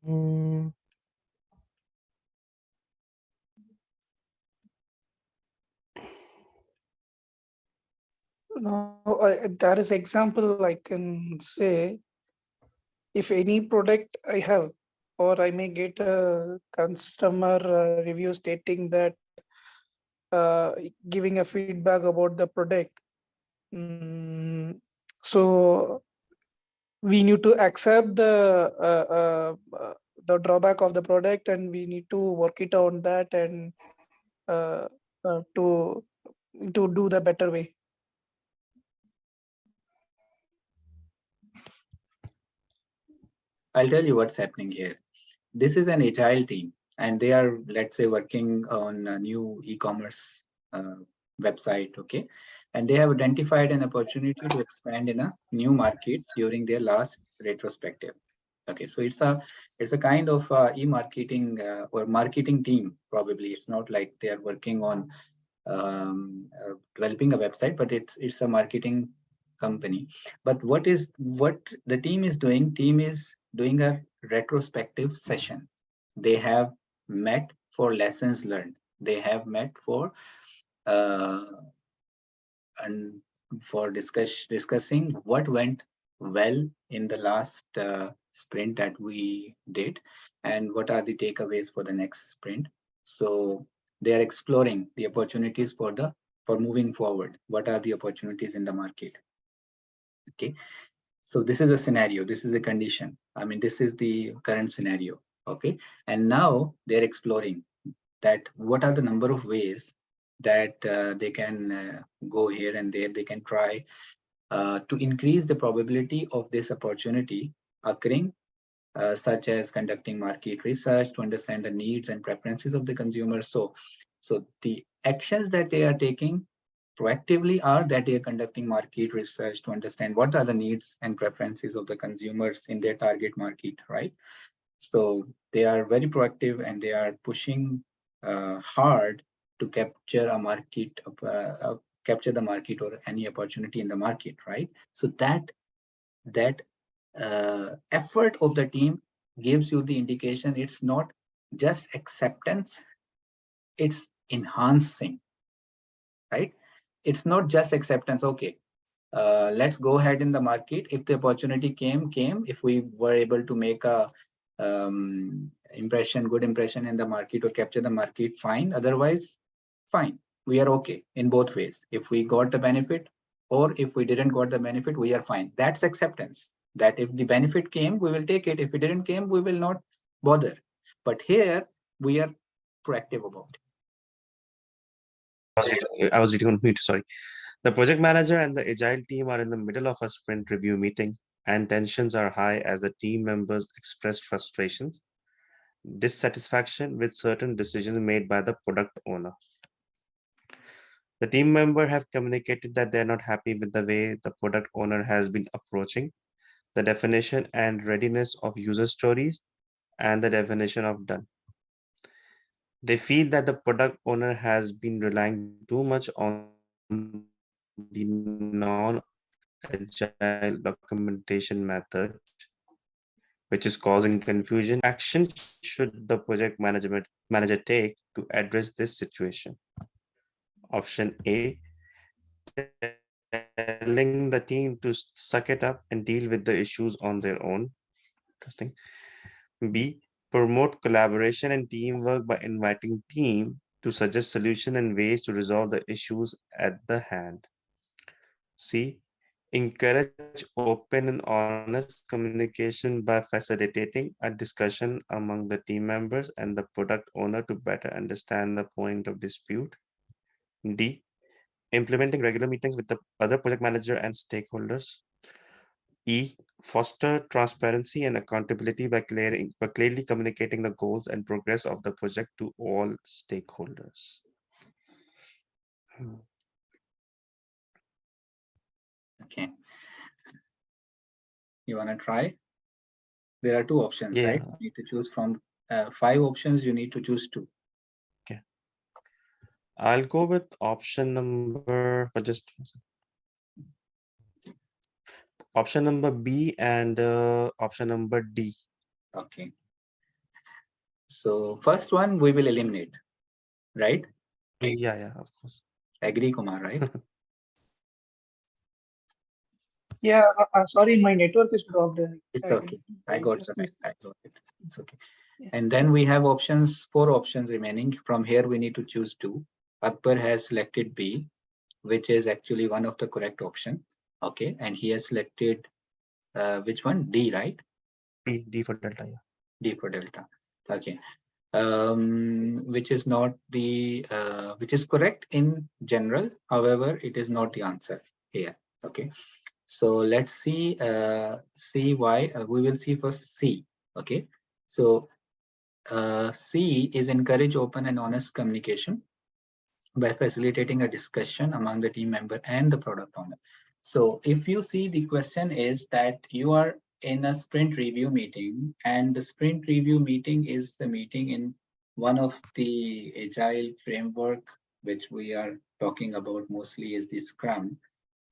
mm, No, that is example I can say. If any product I have, or I may get a customer review stating that giving a feedback about the product. So we need to accept the drawback of the product, and we need to work it on that, and to do the better way. I'll tell you what's happening here. This is an agile team, and they are, let's say, working on a new e-commerce website. Okay. And they have identified an opportunity to expand in a new market during their last retrospective. Okay, so it's a kind of e-marketing or marketing team. Probably it's not like they are working on developing a website, but it's a marketing company. But what the team is doing? Team is doing a retrospective session. They have met for lessons learned. They have met for and for discussing what went well in the last sprint that we did, and what are the takeaways for the next sprint. So they are exploring the opportunities for moving forward. What are the opportunities in the market? Okay, so this is a scenario, this is a condition. I mean, this is the current scenario. Okay, and now they're exploring that what are the number of ways that they can go here and there. They can try to increase the probability of this opportunity occurring, such as conducting market research to understand the needs and preferences of the consumer. So the actions that they are taking proactively are that they are conducting market research to understand what are the needs and preferences of the consumers in their target market, right? So they are very proactive, and they are pushing hard to capture a market, capture the market or any opportunity in the market, right? So that effort of the team gives you the indication it's not just acceptance, it's enhancing, right? It's not just acceptance. Okay, let's go ahead in the market. If the opportunity came. If we were able to make a good impression in the market or capture the market, fine. Otherwise, fine. We are okay in both ways. If we got the benefit or if we didn't got the benefit, we are fine. That's acceptance. That if the benefit came, we will take it. If it didn't came, we will not bother. But here we are proactive about it. I was reading on mute, sorry. The project manager and the agile team are in the middle of a sprint review meeting, and tensions are high as the team members express frustrations, dissatisfaction with certain decisions made by the product owner. The team member have communicated that they're not happy with the way the product owner has been approaching the definition and readiness of user stories and the definition of done. They feel that the product owner has been relying too much on the non-agile documentation method, which is causing confusion. Action should the project manager take to address this situation? Option A, telling the team to suck it up and deal with the issues on their own. Interesting. B, promote collaboration and teamwork by inviting team to suggest solutions and ways to resolve the issues at the hand. C, encourage open and honest communication by facilitating a discussion among the team members and the product owner to better understand the point of dispute. D, implementing regular meetings with the other project manager and stakeholders. E, foster transparency and accountability by clearly communicating the goals and progress of the project to all stakeholders. Okay. You want to try? There are two options, Yeah. right? You need to choose from 5 options. You need to choose 2. Okay. I'll go with option number, option number B and option number D. Okay. So first one we will eliminate, right? Yeah, of course. Agree, Kumar, right? Yeah, sorry, my network is dropped. It's okay. I got it. It's okay. Yeah. And then we have 4 options remaining. From here, we need to choose 2. Akbar has selected B, which is actually one of the correct option. Okay. And he has selected which one? D, right? D for Delta, yeah. D for Delta. Okay. Which is not the, which is correct in general. However, it is not the answer here. Okay. So let's see why. We will see first C. Okay. So C is encourage open and honest communication by facilitating a discussion among the team member and the product owner. So if you see, the question is that you are in a sprint review meeting, and the sprint review meeting is the meeting in one of the agile framework, which we are talking about mostly is the Scrum.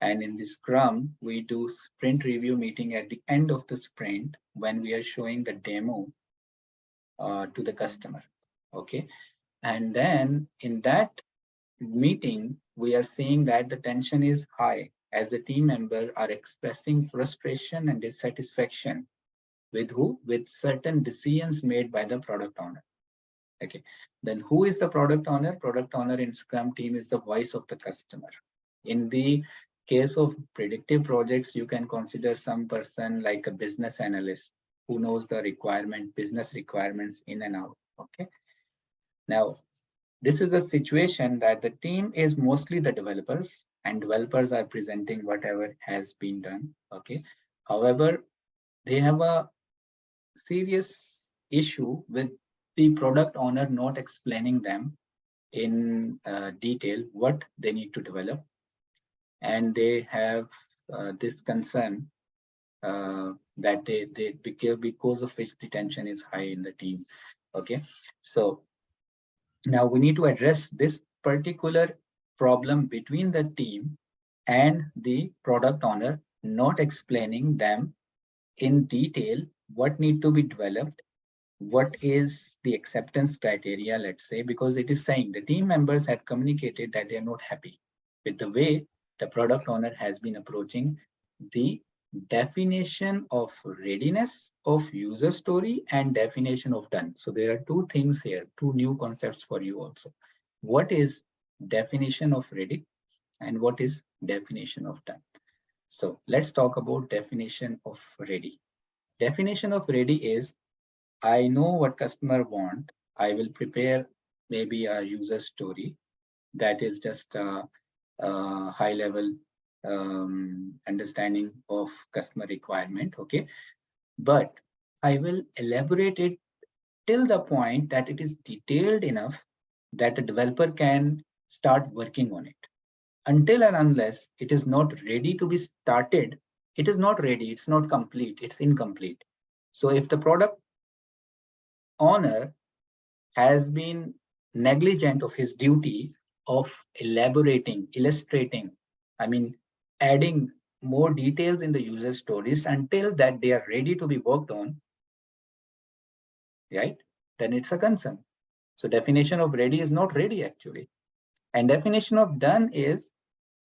And in the Scrum, we do sprint review meeting at the end of the sprint when we are showing the demo to the customer. Okay. And then in that meeting, we are seeing that the tension is high as the team members are expressing frustration and dissatisfaction with who? With certain decisions made by the product owner. Okay. Then who is the product owner? Product owner in Scrum team is the voice of the customer. In the case of predictive projects, you can consider some person like a business analyst who knows the business requirements in and out. Okay. Now, this is a situation that the team is mostly the developers, and developers are presenting whatever has been done. Okay. However, they have a serious issue with the product owner not explaining them in detail what they need to develop. And they have this concern that they because of which the tension is high in the team. Okay. So now we need to address this particular problem between the team and the product owner, not explaining them in detail what need to be developed, what is the acceptance criteria, let's say, because it is saying the team members have communicated that they are not happy with the way the product owner has been approaching the definition of readiness of user story and definition of done. So there are two things here, two new concepts for you also. What is definition of ready and what is definition of done? So let's talk about definition of ready. Definition of ready is, I know what customer want. I will prepare maybe a user story that is just a high level understanding of customer requirement. Okay. But I will elaborate it till the point that it is detailed enough that a developer can start working on it. Until and unless it is not ready to be started, it is not ready, it's not complete, it's incomplete. So if the product owner has been negligent of his duty of elaborating, illustrating, adding more details in the user stories until that they are ready to be worked on, right? Then it's a concern. So definition of ready is not ready actually. And definition of done is,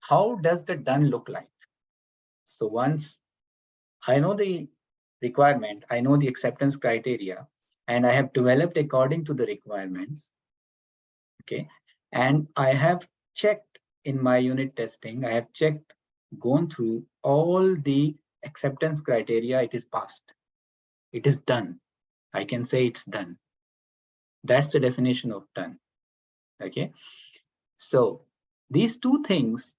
how does the done look like? So once I know the requirement, I know the acceptance criteria, and I have developed according to the requirements. Okay. And I have checked in my unit testing, I have checked, gone through all the acceptance criteria, it is passed. It is done. I can say it's done. That's the definition of done. Okay. So these two things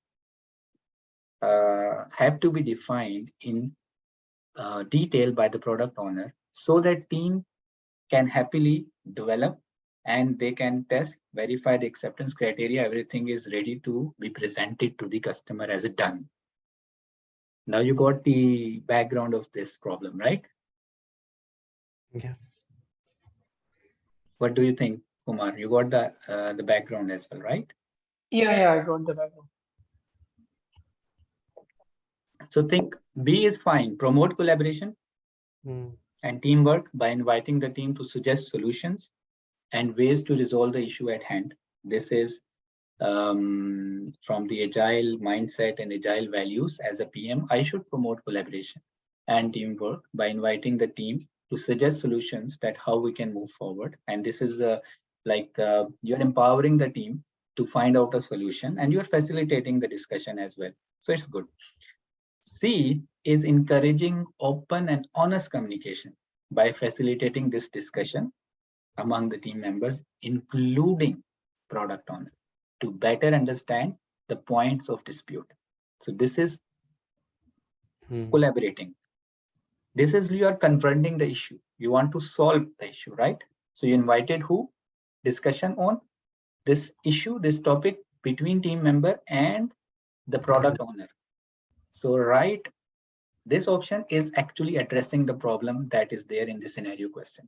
have to be defined in detail by the product owner so that team can happily develop and they can test, verify the acceptance criteria, everything is ready to be presented to the customer as a done. Now you got the background of this problem, right? Yeah. What do you think, Kumar? You got the background as well, right? Yeah, I got the background. So think B is fine. Promote collaboration and teamwork by inviting the team to suggest solutions and ways to resolve the issue at hand. This is from the agile mindset and agile values. As a PM, I should promote collaboration and teamwork by inviting the team to suggest solutions that how we can move forward. And this is the you're empowering the team to find out a solution and you're facilitating the discussion as well. So it's good. C is encouraging open and honest communication by facilitating this discussion among the team members, including product owner, to better understand the points of dispute. So this is collaborating. This is you are confronting the issue. You want to solve the issue, right? So you invited who? Discussion on this issue, this topic between team member and the product owner. So right, this option is actually addressing the problem that is there in the scenario question.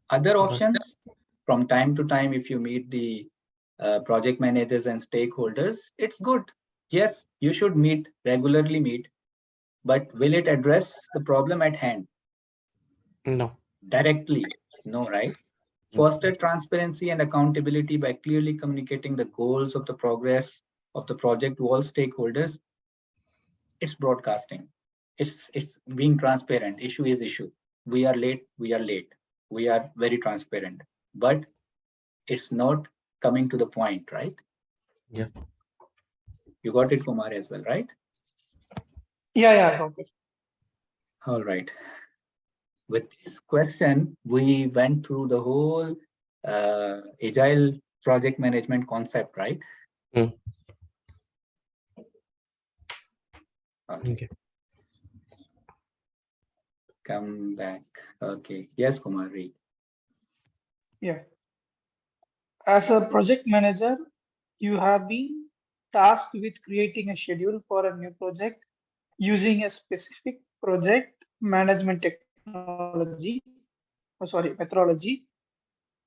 Other options, from time to time, if you meet the project managers and stakeholders, it's good. Yes, you should regularly meet, but will it address the problem at hand? No. Directly, no, right? Foster transparency and accountability by clearly communicating the goals of the progress of the project to all stakeholders. It's broadcasting. It's being transparent. Issue is issue. We are late. We are late. We are very transparent, but it's not coming to the point, right? Yeah. You got it, Kumar, as well, right? Yeah, I got it. All right. With this question, we went through the whole agile project management concept, right? Okay. Come back. Okay. Yes, Kumar, read. Yeah. As a project manager, you have been tasked with creating a schedule for a new project using a specific project management methodology.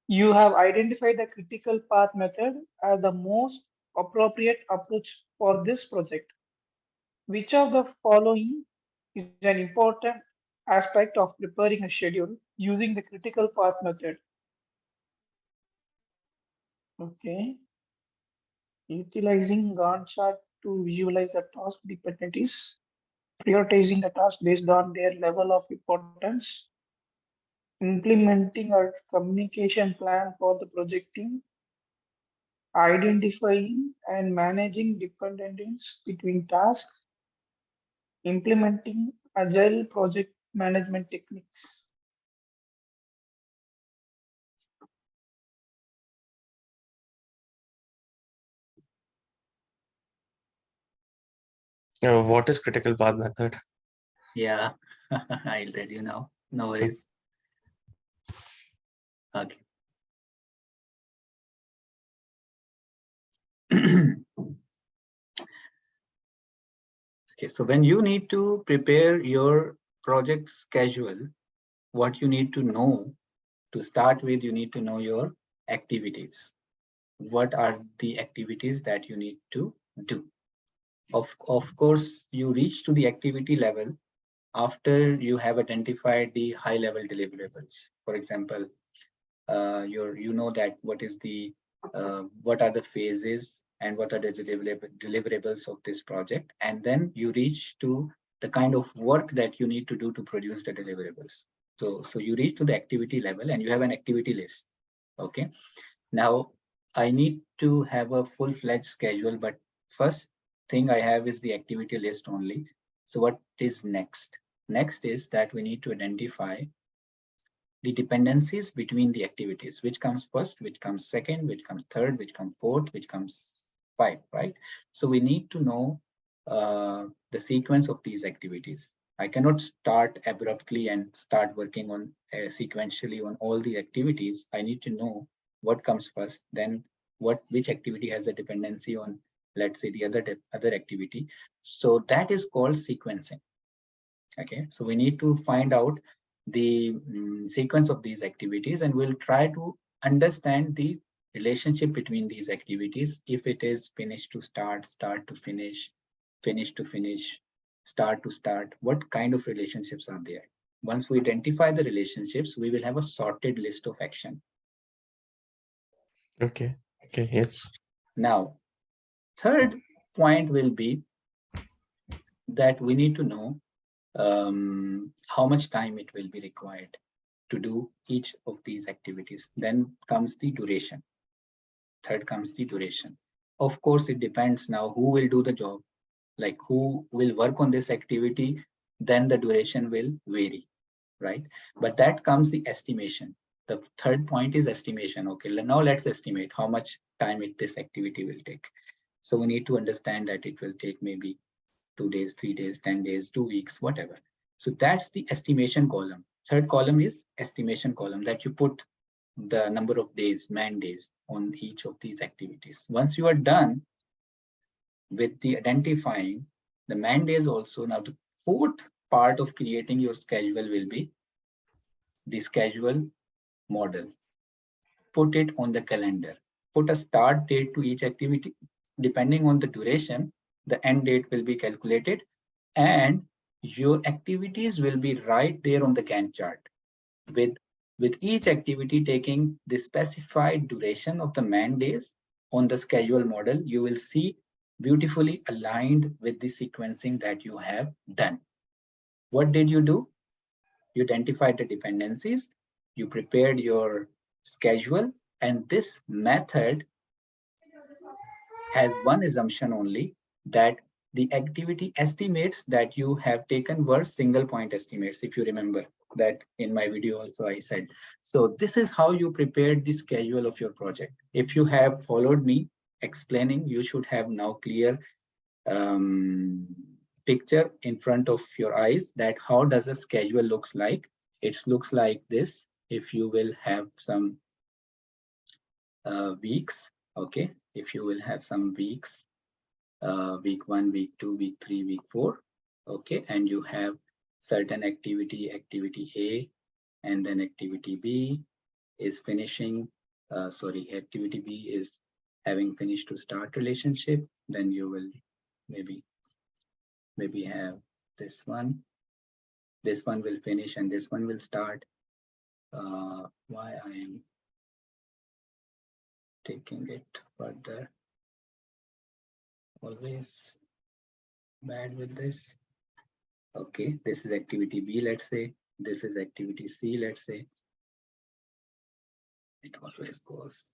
You have identified the critical path method as the most appropriate approach for this project. Which of the following is an important aspect of preparing a schedule using the critical path method? Okay. Utilizing Gantt chart to visualize the task dependencies, prioritizing the task based on their level of importance, implementing a communication plan for the project team, identifying and managing dependencies between tasks, implementing agile project management techniques. What is critical path method? Yeah, I'll tell you now. No worries. Okay. Okay, so when you need to prepare your project schedule, what you need to know to start with, you need to know your activities. What are the activities that you need to do? Of course, you reach to the activity level after you have identified the high level deliverables. For example, you know that what are the phases and what are the deliverables of this project, and then you reach to the kind of work that you need to do to produce the deliverables. So you reach to the activity level and you have an activity list. Okay, now I need to have a full-fledged schedule, but first thing I have is the activity list only. So what is next? Next is that we need to identify the dependencies between the activities, which comes first, which comes second, which comes third, which comes fourth, which comes five, right? So we need to know the sequence of these activities. I cannot start abruptly and start working on sequentially on all the activities. I need to know what comes first, then which activity has a dependency on, let's say, the other activity. So that is called sequencing. Okay, so we need to find out the sequence of these activities, and we'll try to understand the relationship between these activities. If it is finish to start, start to finish, finish to finish, start to start, what kind of relationships are there? Once we identify the relationships, we will have a sorted list of action. Okay. Okay. Yes. Now, third point will be that we need to know how much time it will be required to do each of these activities. Then comes the duration. Third comes the duration. Of course, it depends now who will do the job, like who will work on this activity, then the duration will vary, right? But that comes the estimation. The third point is estimation. Okay, now let's estimate how much time this activity will take. So we need to understand that it will take maybe 2 days, 3 days, 10 days, 2 weeks, whatever. So that's the estimation column. Third column is estimation column, that you put the number of days, man days on each of these activities. Once you are done with the identifying the man days also, now the fourth part of creating your schedule will be the schedule model. Put it on the calendar. Put a start date to each activity. Depending on the duration, the end date will be calculated, and your activities will be right there on the Gantt chart, with each activity taking the specified duration of the man days on the schedule model. You will see beautifully aligned with the sequencing that you have done. What did you do? You identified the dependencies, you prepared your schedule, and this method has one assumption only, that the activity estimates that you have taken were single point estimates. If you remember that in my video also I said. So this is how you prepared the schedule of your project. If you have followed me explaining, you should have now clear picture in front of your eyes that how does a schedule looks like. It looks like this. If you will have some weeks, okay, if you will have some weeks, week 1, week 2, week 3, week 4, okay, and you have certain activity A, and then activity B is finishing, activity B is having finished to start relationship, then you will maybe have this one will finish and this one will start. Why I am taking it further? always bad with this. Okay, this is activity B, let's say. This is activity C, let's say. It always goes.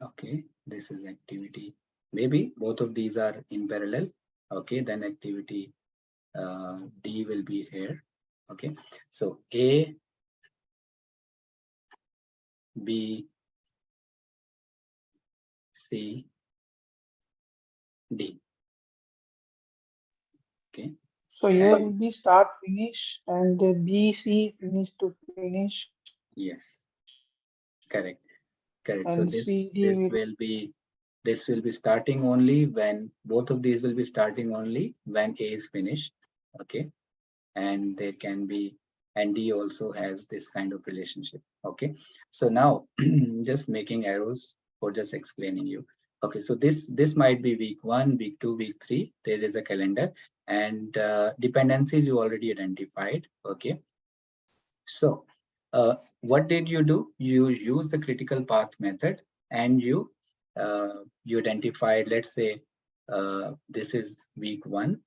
Okay, this is activity. Maybe both of these are in parallel. Okay, then activity D will be here. Okay, so A, B, C, D. Okay. So here will be start finish and B, C finish to finish. Yes. Correct. Correct. So And this CD will be starting only when both of these will be starting only when A is finished. Okay. And there can be, and D also has this kind of relationship. Okay. So now just making arrows for just explaining you. Okay. So this might be week 1, week 2, week 3. There is a calendar and dependencies you already identified. Okay. So what did you do? You use the critical path method and you identified, let's say, this is week 1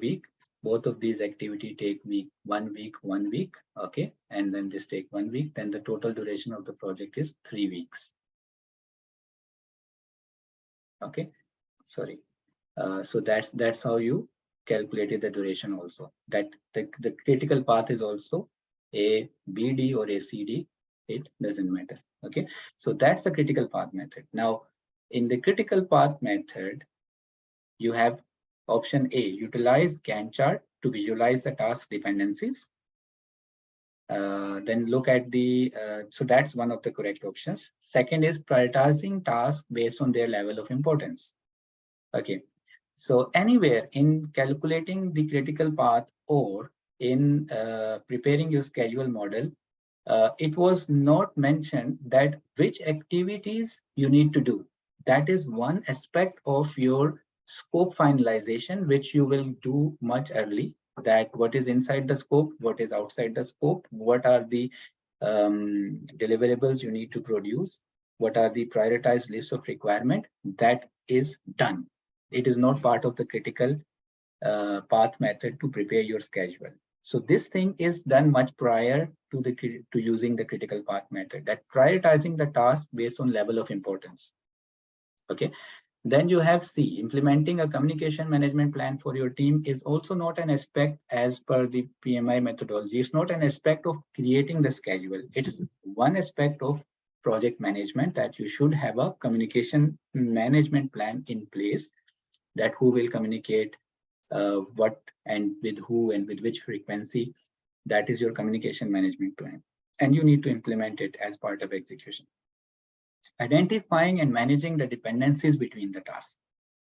week. Both of these activity take 1 week. Okay. And then this take 1 week. Then the total duration of the project is 3 weeks. Okay. Sorry. So that's how you calculated the duration also. That the critical path is also a BD or a CD. It doesn't matter. Okay. So that's the critical path method. Now, in the critical path method, you have option A, utilize Gantt chart to visualize the task dependencies. Then look at the, so that's one of the correct options. Second is prioritizing tasks based on their level of importance. Okay. So anywhere in calculating the critical path or in preparing your schedule model, it was not mentioned that which activities you need to do. That is one aspect of your scope finalization, which you will do much early, that what is inside the scope, what is outside the scope, what are the deliverables you need to produce, what are the prioritized list of requirement, that is done. It is not part of the critical path method to prepare your schedule. So this thing is done much prior to using the critical path method, that prioritizing the task based on level of importance. Okay. Then you have C, implementing a communication management plan for your team is also not an aspect as per the PMI methodology. It's not an aspect of creating the schedule. It's one aspect of project management, that you should have a communication management plan in place, that who will communicate what and with who and with which frequency. That is your communication management plan. And you need to implement it as part of execution. Identifying and managing the dependencies between the tasks.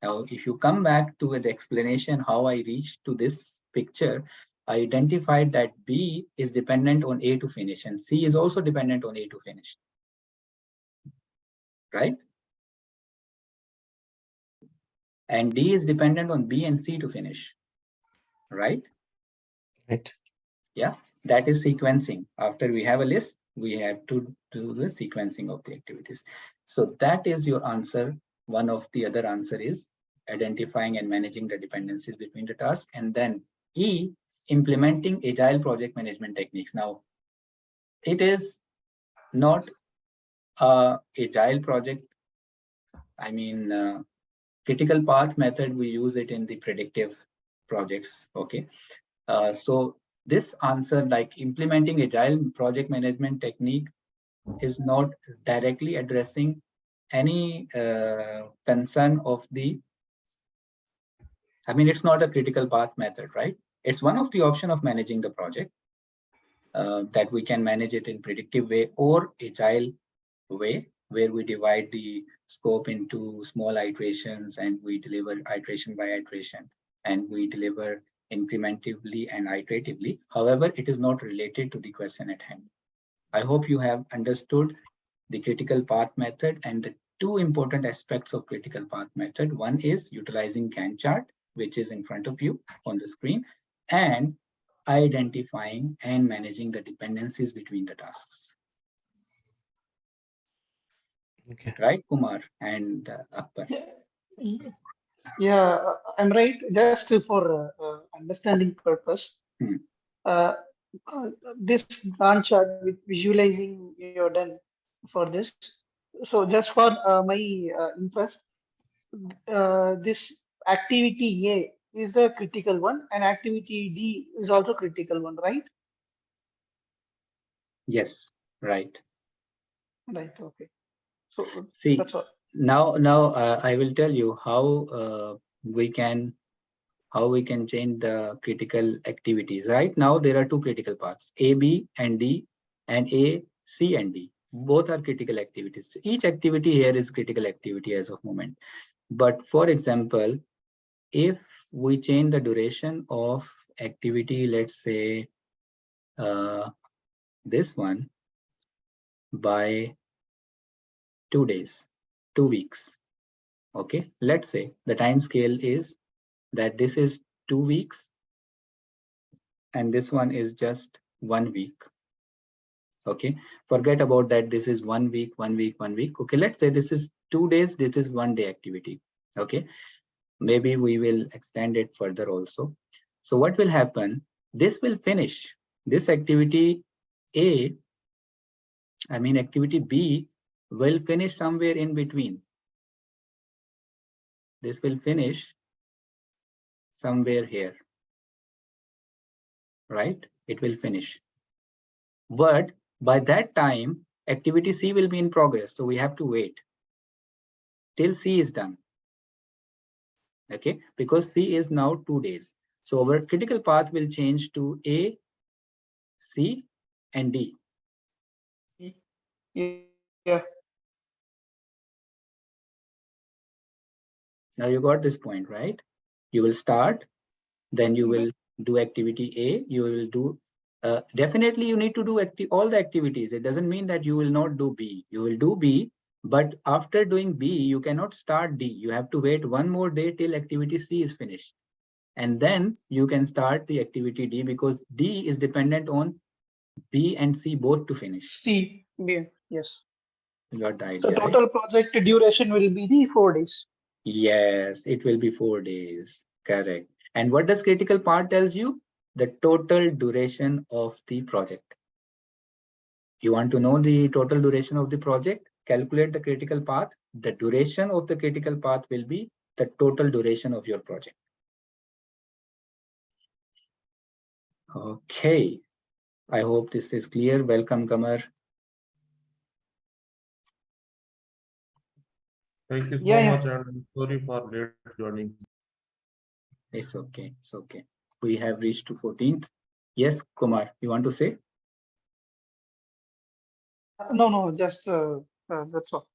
Now, if you come back to the explanation how I reached to this picture, I identified that B is dependent on A to finish and C is also dependent on A to finish. Right? And D is dependent on B and C to finish. Right? Right. Yeah, that is sequencing. After we have a list, we have to do the sequencing of the activities. So that is your answer. One of the other answer is identifying and managing the dependencies between the tasks. And then E, implementing agile project management techniques. Now, it is not a agile project. I mean, critical path method, we use it in the predictive projects. Okay. So this answer, like implementing agile project management technique, is not directly addressing any concern of the, I mean, it's not a critical path method, right? It's one of the option of managing the project, that we can manage it in predictive way or agile way, where we divide the scope into small iterations and we deliver iteration by iteration and we deliver incrementally and iteratively. However, it is not related to the question at hand. I hope you have understood the critical path method and the two important aspects of critical path method. One is utilizing Gantt chart, which is in front of you on the screen, and identifying and managing the dependencies between the tasks. Okay. right, Kumar and Akbar? Yeah, I'm right. Just for understanding purpose, Hmm. uh, uh, this Gantt chart with visualizing you're done for this. So just for my interest, this activity A is a critical one, and activity D is also critical one, right? Yes, right. Right. Okay. So See, that's all. now I will tell you we can how we can change the critical activities. Right now, there are two critical paths, A, B, and D, and A, C, and D. Both are critical activities. So each activity here is critical activity as of moment. But for example, if we change the duration of activity, let's say this one by 2 days, 2 weeks. Okay, let's say the time scale is that this is 2 weeks and this one is just 1 week. Okay, forget about that. This is 1 week, 1 week, 1 week. Okay, let's say this is 2 days, this is 1 day activity. Okay, maybe we will extend it further also. So what will happen? This will finish. This activity A, I mean activity B will finish somewhere in between. This will finish somewhere here, right? It will finish. But by that time, activity C will be in progress. So we have to wait till C is done. Okay, because C is now 2 days. So our critical path will change to A, C, and D. Yeah. Now you got this point, right? You will start, then you will do activity A, you will do, definitely you need to do all the activities. It doesn't mean that you will not do B. You will do B, but after doing B, you cannot start D. You have to wait 1 more day till activity C is finished. And then you can start the activity D because D is dependent on B and C both to finish. C. B. Yes. You got the So idea, right? total project duration will be the 4 days. Yes, it will be 4 days. Correct. And what does critical part tells you? The total duration of the project. You want to know the total duration of the project? Calculate the critical path. The duration of the critical path will be the total duration of your project. Okay. I hope this is clear. Welcome, Kamar. Thank you so Yeah, much, and I'm sorry for late joining. It's okay. It's okay. We have reached to 14th. Yes, Kumar, you want to say? No, just that's all.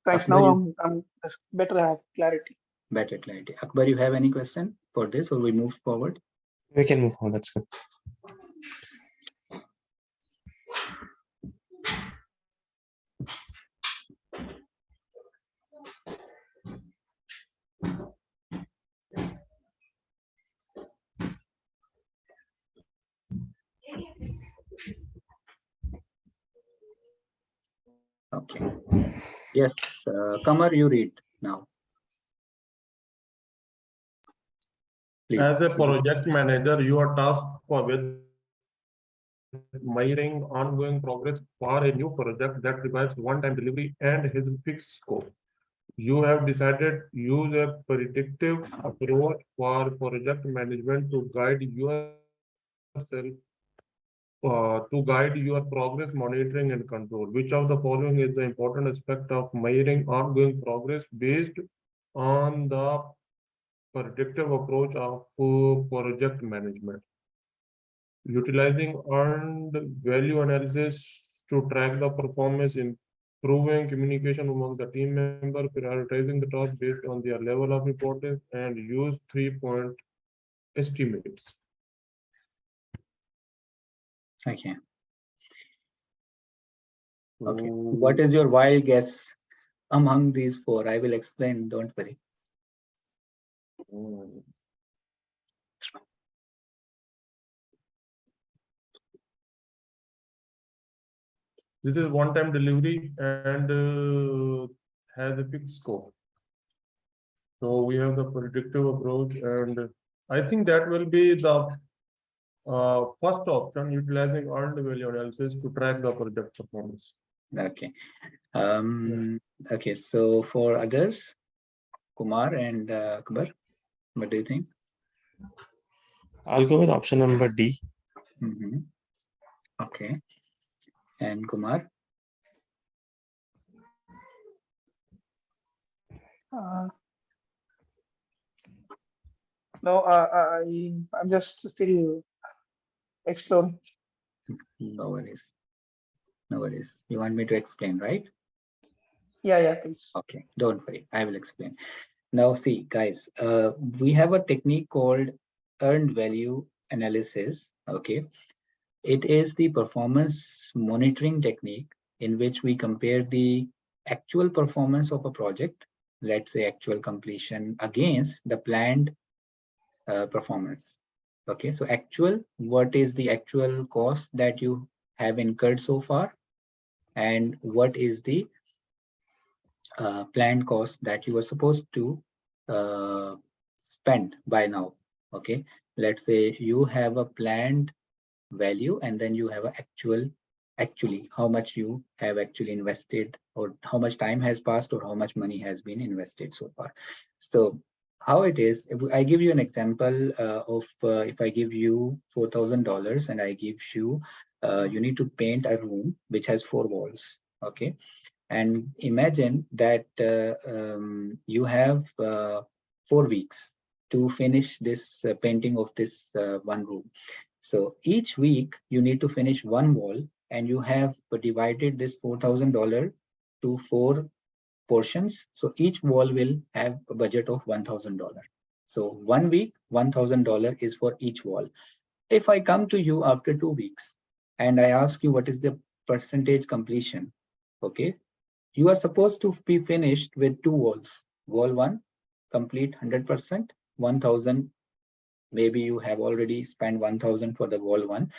Thanks. Akbar, Now you I'm just better have clarity. better clarity. Akbar, you have any question for this or we move forward? We can move on. That's good. Okay. Yes, Kamar, you read now. Please. As a project manager, you are tasked with measuring ongoing progress for a new project that requires one-time delivery and his fixed scope. You have decided use a predictive approach for project management to guide your progress monitoring and control. Which of the following is the important aspect of measuring ongoing progress based on the predictive approach of project management? Utilizing earned value analysis to track the performance, improving communication among the team member, prioritizing the task based on their level of importance, and use 3-point estimates. Okay. Okay. What is your wild guess among these 4? I will explain. Don't worry. This is one-time delivery and has a fixed scope. So we have the predictive approach, and I think that will be the first option, utilizing earned value analysis to track the project performance. Okay. Okay. So for others, Kumar and Akbar, what do you think? I'll go with option number D. Okay. And Kumar? No, I'm just still exploring. No worries. No worries. You want me to explain, right? Yeah, please. Okay, don't worry. I will explain. Now, see, guys, we have a technique called earned value analysis. Okay. It is the performance monitoring technique in which we compare the actual performance of a project, let's say actual completion, against the planned performance. Okay, so what is the actual cost that you have incurred so far, and what is the planned cost that you were supposed to spend by now. Okay, let's say you have a planned value and then you have an actually how much you have actually invested, or how much time has passed, or how much money has been invested so far. So how it is, if I give you an example of if I give you $4,000 and I give you you need to paint a room which has 4 walls. Okay, and imagine that you have 4 weeks to finish this painting of this one room. So each week you need to finish one wall, and you have divided this $4,000 to 4 portions. So each wall will have a budget of $1,000. So 1 week, $1,000 is for each wall. If I come to you after 2 weeks and I ask you what is the percentage completion, okay, you are supposed to be finished with 2 walls. Wall 1, complete 100%, 1,000. Maybe you have already spent 1,000 for the wall 1,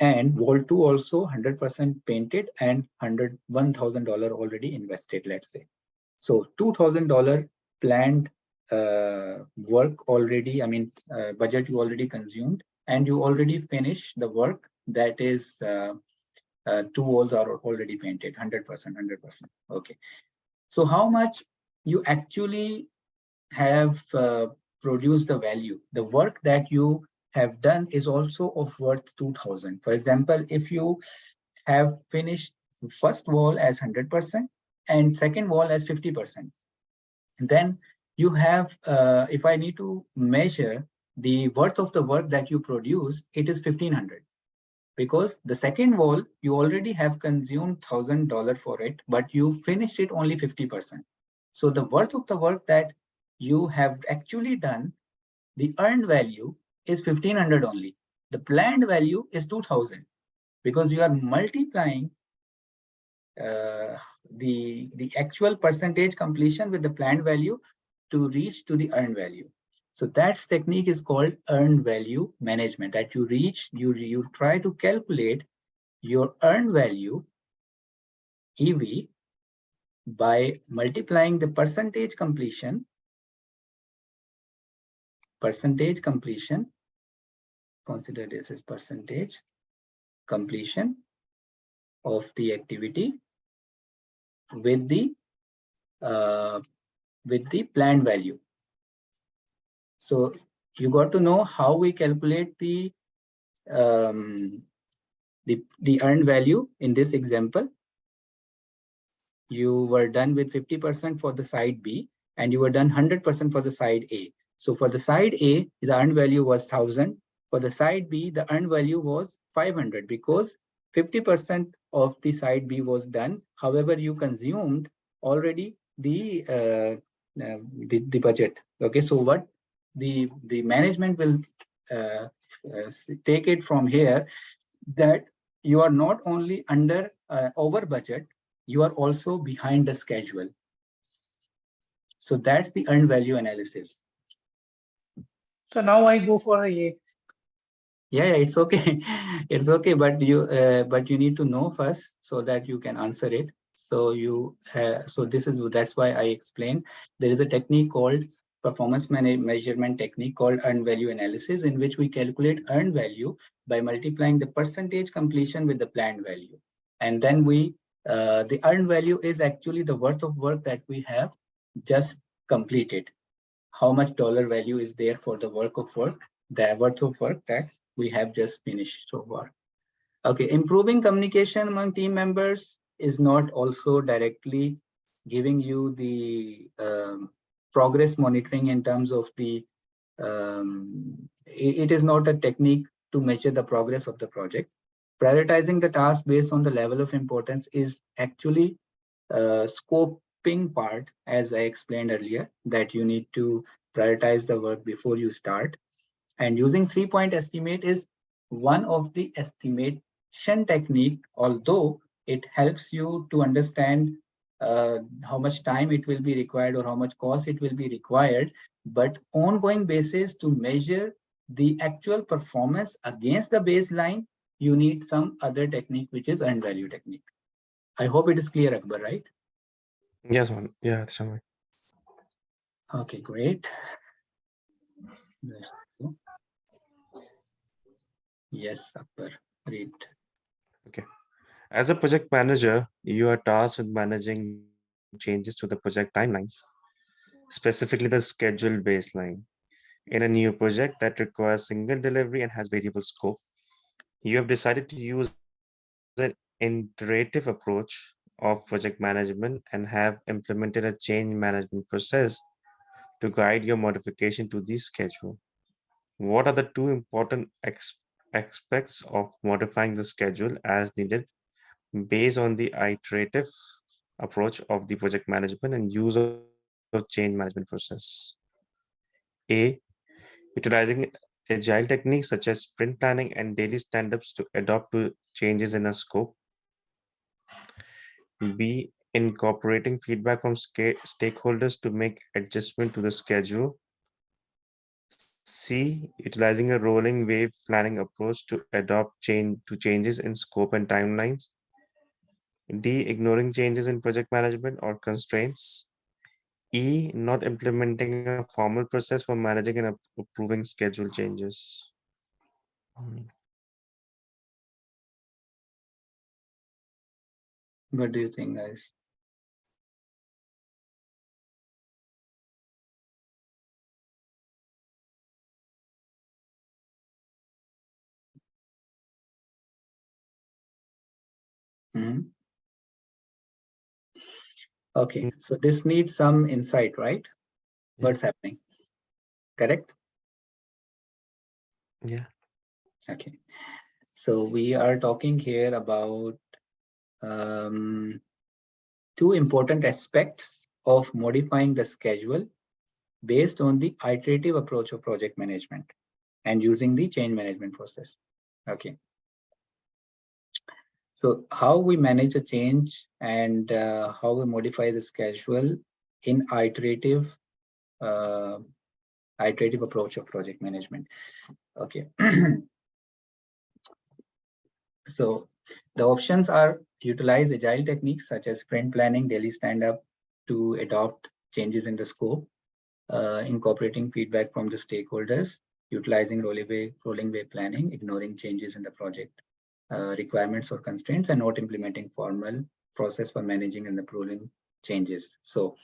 and wall 2 also 100% painted and $1,000 already invested, let's say. So $2,000 planned work already, budget you already consumed, and you already finished the work, that is 2 walls are already painted, 100%. Okay, so how much you actually have produced the value? The work that you have done is also of worth 2,000. For example, if you have finished first wall as 100% and second wall as 50%, then you have, if I need to measure the worth of the work that you produce, it is 1,500. Because the second wall, you already have consumed $1,000 for it, but you finished it only 50%. So the worth of the work that you have actually done, the earned value is 1,500 only. The planned value is 2,000, because you are multiplying the actual percentage completion with the planned value to reach to the earned value. So that technique is called earned value management. That you try to calculate your earned value, EV, by multiplying the percentage completion, consider this as percentage completion of the activity with the planned value. So you got to know how we calculate the earned value. In this example, you were done with 50% for the side B, and you were done 100% for the side A. So for the side A, the earned value was 1,000. For the side B, the earned value was 500, because 50% of the side B was done. However, you consumed already the budget. Okay, so what the management will take it from here, that you are not only under over budget, you are also behind the schedule. So that's the earned value analysis. So now I go for a Yeah, it's okay. It's okay, but you need to know first so that you can answer it. So that's why I explained there is a technique called measurement technique called earned value analysis, in which we calculate earned value by multiplying the percentage completion with the planned value, and then the earned value is actually the worth of work that we have just completed. How much dollar value is there for the worth of work that we have just finished so far. Okay, improving communication among team members is not also directly giving you the progress monitoring in terms of it is not a technique to measure the progress of the project. Prioritizing the task based on the level of importance is actually scoping part, as I explained earlier, that you need to prioritize the work before you start. And using 3-point estimate is one of the estimation technique, although it helps you to understand how much time it will be required or how much cost it will be required, but ongoing basis to measure the actual performance against the baseline, you need some other technique, which is earned value technique. I hope it is clear, Akbar, right? Yes, man. Yeah, Shamai. Okay, great. Let's go. Yes, Akbar, great. Okay. As a project manager, you are tasked with managing changes to the project timelines, specifically the schedule baseline. In a new project that requires single delivery and has variable scope, you have decided to use an iterative approach of project management and have implemented a change management process to guide your modification to the schedule. What are the two important aspects of modifying the schedule as needed based on the iterative approach of the project management and use of change management process? A. Utilizing agile techniques such as sprint planning and daily stand-ups to adapt to changes in a scope. B. Incorporating feedback from stakeholders to make adjustment to the schedule. C. Utilizing a rolling wave planning approach to adopt changes in scope and timelines. D. Ignoring changes in project management or constraints. E. Not implementing a formal process for managing and approving schedule changes. What do you think, guys? Mhm. Okay, so this needs some insight, right? Yeah. What's happening? Correct? Yeah. Okay. So we are talking here about two important aspects of modifying the schedule based on the iterative approach of project management and using the change management process. Okay. So how we manage a change and how we modify the schedule in iterative approach of project management. Okay. So the options are utilize agile techniques such as sprint planning, daily stand-up to adopt changes in the scope, incorporating feedback from the stakeholders, utilizing rolling wave planning, ignoring changes in the project requirements or constraints, and not implementing formal process for managing and approving changes. So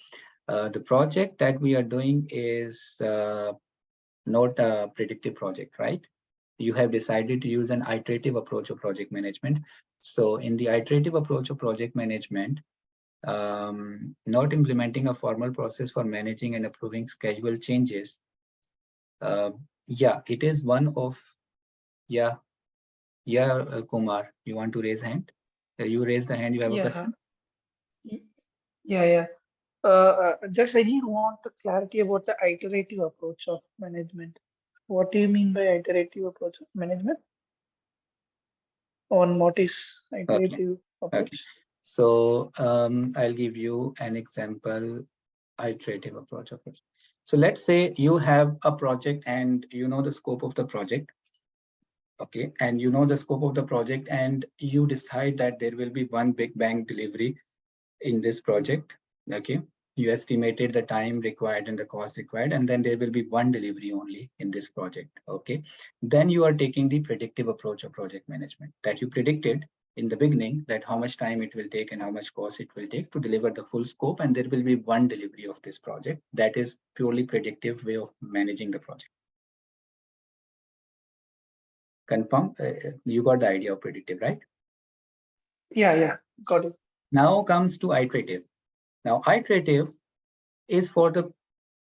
the project that we are doing is not a predictive project, right? You have decided to use an iterative approach of project management. So in the iterative approach of project management, not implementing a formal process for managing and approving schedule changes. Yeah, it is one of, yeah, Kumar, you want to raise hand? You raise the hand, you have a Yeah, question? yeah. Just I need want clarity about the iterative approach of management. What do you mean by iterative approach of management? On what is Okay, iterative okay. approach? So I'll give you an example, iterative approach of it. So let's say you have a project and you know the scope of the project. Okay, and you know the scope of the project, and you decide that there will be one big bang delivery in this project. Okay, you estimated the time required and the cost required, and then there will be one delivery only in this project. Okay, then you are taking the predictive approach of project management, that you predicted in the beginning that how much time it will take and how much cost it will take to deliver the full scope, and there will be one delivery of this project. That is purely predictive way of managing the project. Confirm, you got the idea of predictive, right? Yeah, got it. Now comes to iterative. Now iterative is for the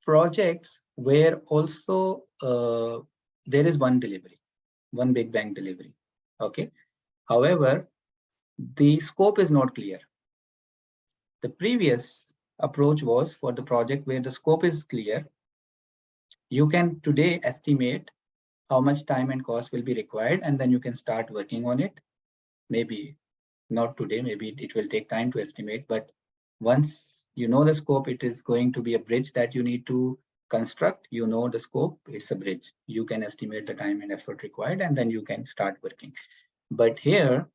projects where also there is one delivery, one big bang delivery. Okay. However, the scope is not clear. The previous approach was for the project where the scope is clear. You can today estimate how much time and cost will be required, and then you can start working on it. Maybe not today, maybe it will take time to estimate, but once you know the scope, it is going to be a bridge that you need to construct. You know the scope, it's a bridge. You can estimate the time and effort required, and then you can start working. But here,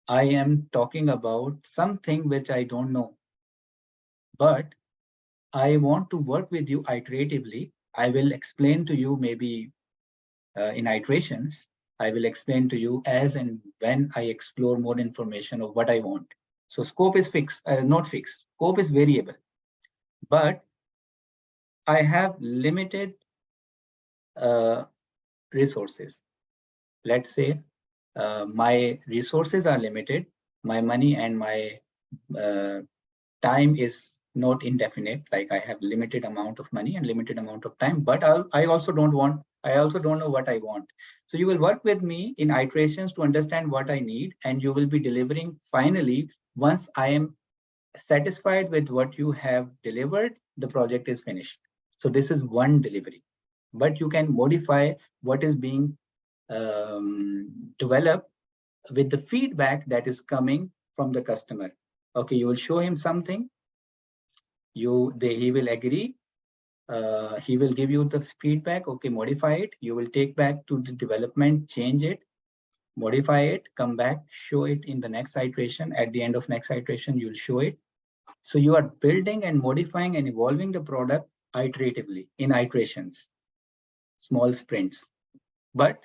I am talking about something which I don't know, but I want to work with you iteratively. I will explain to you maybe in iterations. I will explain to you as and when I explore more information of what I want. So scope is fixed, not fixed. Scope is variable, but I have limited resources. Let's say my resources are limited. My money and my time is not indefinite. Like I have limited amount of money and limited amount of time, but I also don't know what I want. So you will work with me in iterations to understand what I need, and you will be delivering finally. Once I am satisfied with what you have delivered, the project is finished. So this is one delivery, but you can modify what is being developed with the feedback that is coming from the customer. Okay, you will show him something, he will agree, he will give you the feedback. Okay, modify it. You will take back to the development, change it, modify it, come back, show it in the next iteration. At the end of next iteration, you'll show it. So you are building and modifying and evolving the product iteratively in iterations, small sprints. But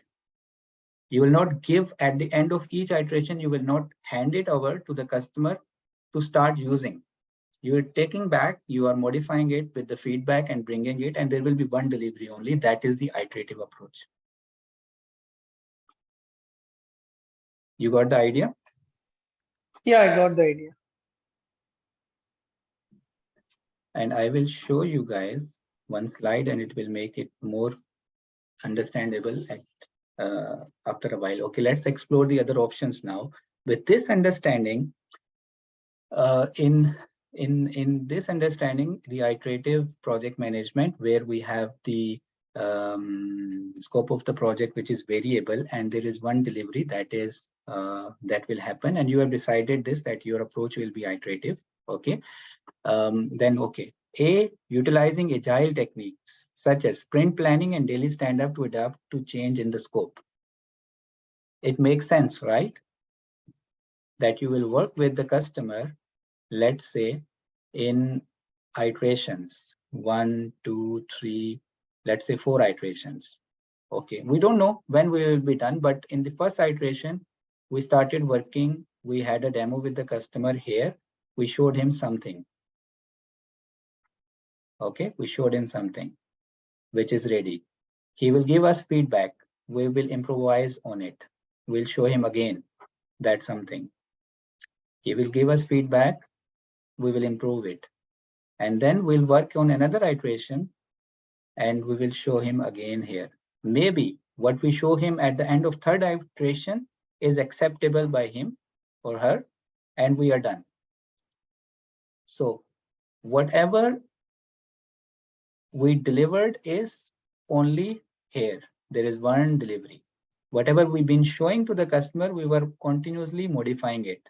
you will not give at the end of each iteration, you will not hand it over to the customer to start using. You are taking back, you are modifying it with the feedback and bringing it, and there will be one delivery only. That is the iterative approach. You got the idea? Yeah, I got the idea. And I will show you guys one slide, and it will make it more understandable after a while. Okay, let's explore the other options now. With this understanding, in this understanding, the iterative project management, where we have the scope of the project, which is variable, and there is one delivery that is that will happen, and you have decided this, that your approach will be iterative. Okay, then okay. A, utilizing agile techniques such as sprint planning and daily stand-up to adapt to change in the scope. It makes sense, right? That you will work with the customer, let's say, in iterations, 1, 2, 3, let's say 4 iterations. Okay, we don't know when we will be done, but in the first iteration, we started working. We had a demo with the customer here. We showed him something. Okay, we showed him something which is ready. He will give us feedback. We will improvise on it. We'll show him again that something. He will give us feedback. We will improve it. And then we'll work on another iteration, and we will show him again here. Maybe what we show him at the end of third iteration is acceptable by him or her, and we are done. So whatever we delivered is only here. There is one delivery. Whatever we've been showing to the customer, we were continuously modifying it.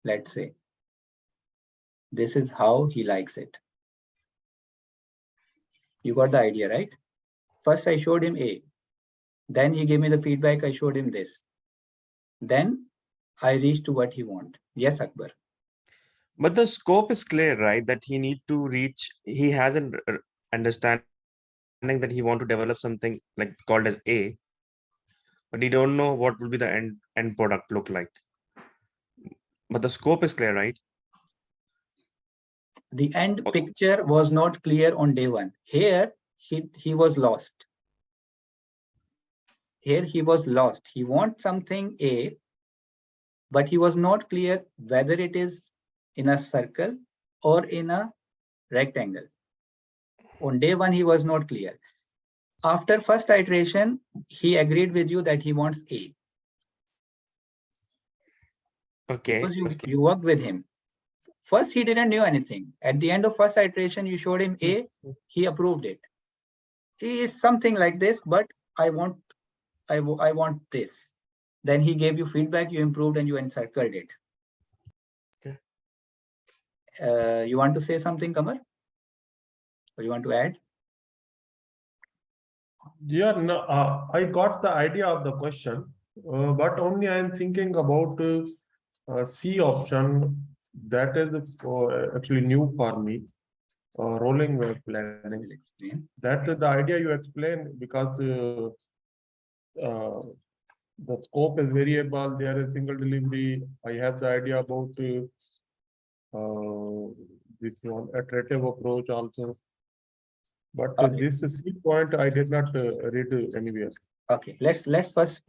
Let's say this is how he likes it. You got the idea, right? First, I showed him A. Then he gave me the feedback. I showed him this. Then I reached to what he want. Yes, Akbar. But the scope is clear, right? That he need to reach, he has an understanding that he want to develop something like called as A, but he don't know what will be the end product look like. But the scope is clear, right? The end picture was not clear on day one. Here, he was lost. Here he was lost. He wants something A, but he was not clear whether it is in a circle or in a rectangle. On day one, he was not clear. After first iteration, he agreed with you that he wants A. Okay. Because you worked with him. First, he didn't know anything. At the end of first iteration, you showed him A, he approved it. It's something like this, but I want this. Then he gave you feedback, you improved, and you encircled it. Okay. You want to say something, Kamar? Or you want to add? Yeah, no, I got the idea of the question, but only I am thinking about C option. That is actually new for me. Rolling wave planning. Explain. That the idea you explained, because the scope is variable. There is single delivery. I have the idea about this one iterative approach also. But Okay. this C point I did not read anywhere. Okay, let's first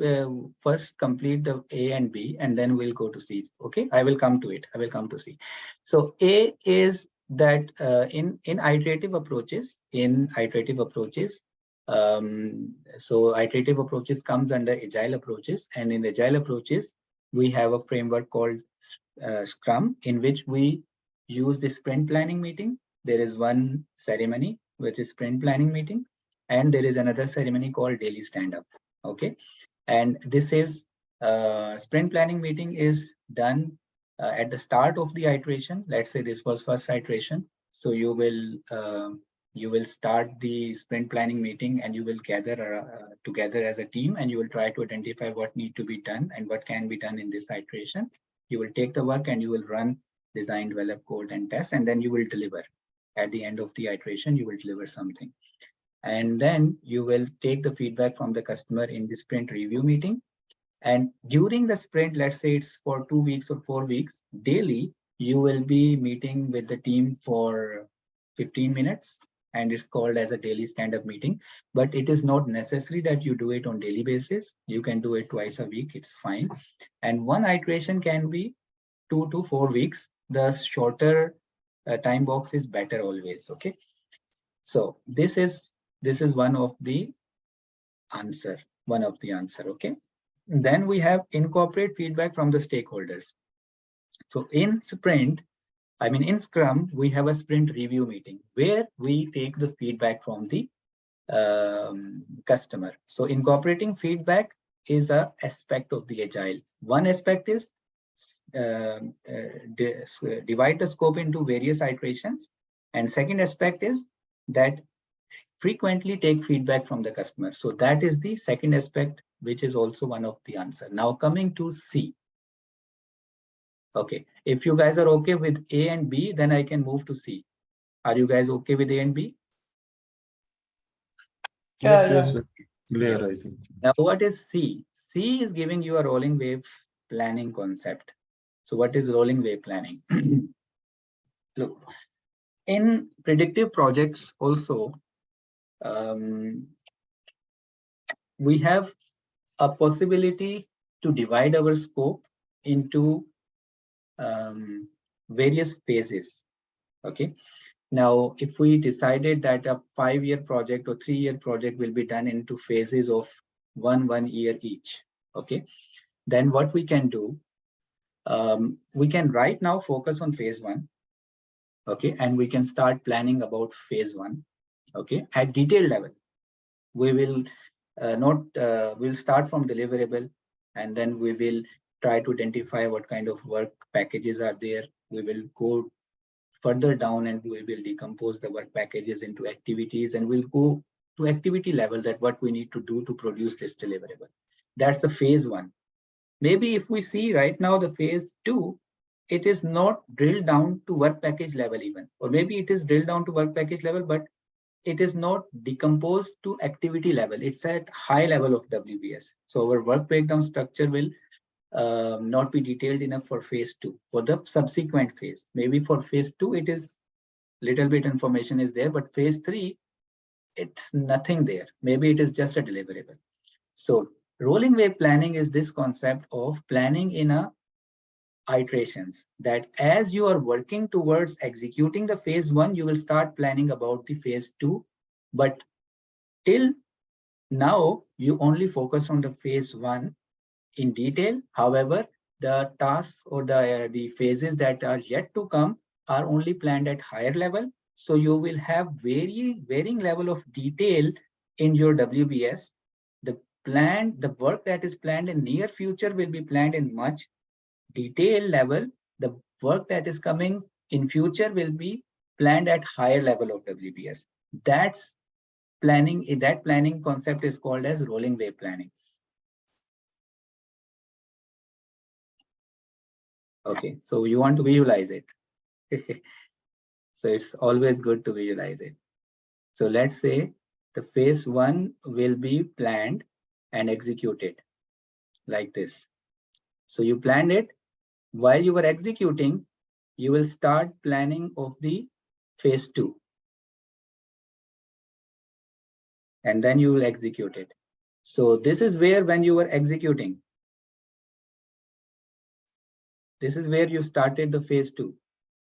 complete the A and B, and then we'll go to C. Okay, I will come to it. I will come to C. So A is that in iterative approaches, so iterative approaches comes under agile approaches, and in agile approaches we have a framework called Scrum, in which we use the sprint planning meeting. There is one ceremony which is sprint planning meeting, and there is another ceremony called daily stand-up. Okay, and this is sprint planning meeting is done at the start of the iteration. Let's say this was first iteration, so you will start the sprint planning meeting, and you will gather together as a team, and you will try to identify what need to be done and what can be done in this iteration. You will take the work and you will run, design, develop, code, and test, and then you will deliver. At the end of the iteration, you will deliver something. And then you will take the feedback from the customer in the sprint review meeting. And during the sprint, let's say it's for 2 weeks or 4 weeks, daily, you will be meeting with the team for 15 minutes. And it's called as a daily stand-up meeting. But it is not necessary that you do it on daily basis. You can do it twice a week, it's fine. And one iteration can be 2 to 4 weeks. The shorter time box is better always, okay? So this is one of the answer, okay? Then we have incorporate feedback from the stakeholders. So in Scrum, we have a sprint review meeting where we take the feedback from the customer. So incorporating feedback is an aspect of the agile. One aspect is divide the scope into various iterations. And second aspect is that frequently take feedback from the customer. So that is the second aspect, which is also one of the answer. Now coming to C. Okay, if you guys are okay with A and B, then I can move to C. Are you guys okay with A and B? Yes, clear, I think. Now what is C? C is giving you a rolling wave planning concept. So what is rolling wave planning? Look, in predictive projects also, we have a possibility to divide our scope into various phases. Okay. Now, if we decided that a 5-year project or 3-year project will be done into phases of one year each, okay, then what we can do, we can right now focus on phase 1, okay, and we can start planning about phase 1, okay, at detailed level. We will we'll start from deliverable, and then we will try to identify what kind of work packages are there. We will go further down and we will decompose the work packages into activities, and we'll go to activity level, that what we need to do to produce this deliverable. That's the phase 1. Maybe if we see right now the phase 2, it is not drilled down to work package level even, or maybe it is drilled down to work package level, but it is not decomposed to activity level. It's at high level of WBS. So our work breakdown structure will not be detailed enough for phase 2, for the subsequent phase. Maybe for phase 2, it is little bit information is there, but phase 3, it's nothing there. Maybe it is just a deliverable. So rolling wave planning is this concept of planning in a iterations, that as you are working towards executing the phase 1, you will start planning about the phase 2, but till now you only focus on the phase 1 in detail. However, the tasks or the phases that are yet to come are only planned at higher level. So you will have varying level of detail in your WBS. The work that is planned in near future will be planned in much detail level. The work that is coming in future will be planned at higher level of WBS. That's planning. That planning concept is called as rolling wave planning. Okay, so you want to visualize it. So it's always good to visualize it. So let's say the phase 1 will be planned and executed like this. So you planned it. While you were executing, you will start planning of the phase 2. And then you will execute it. So this is where, when you were executing, this is where you started the phase 2.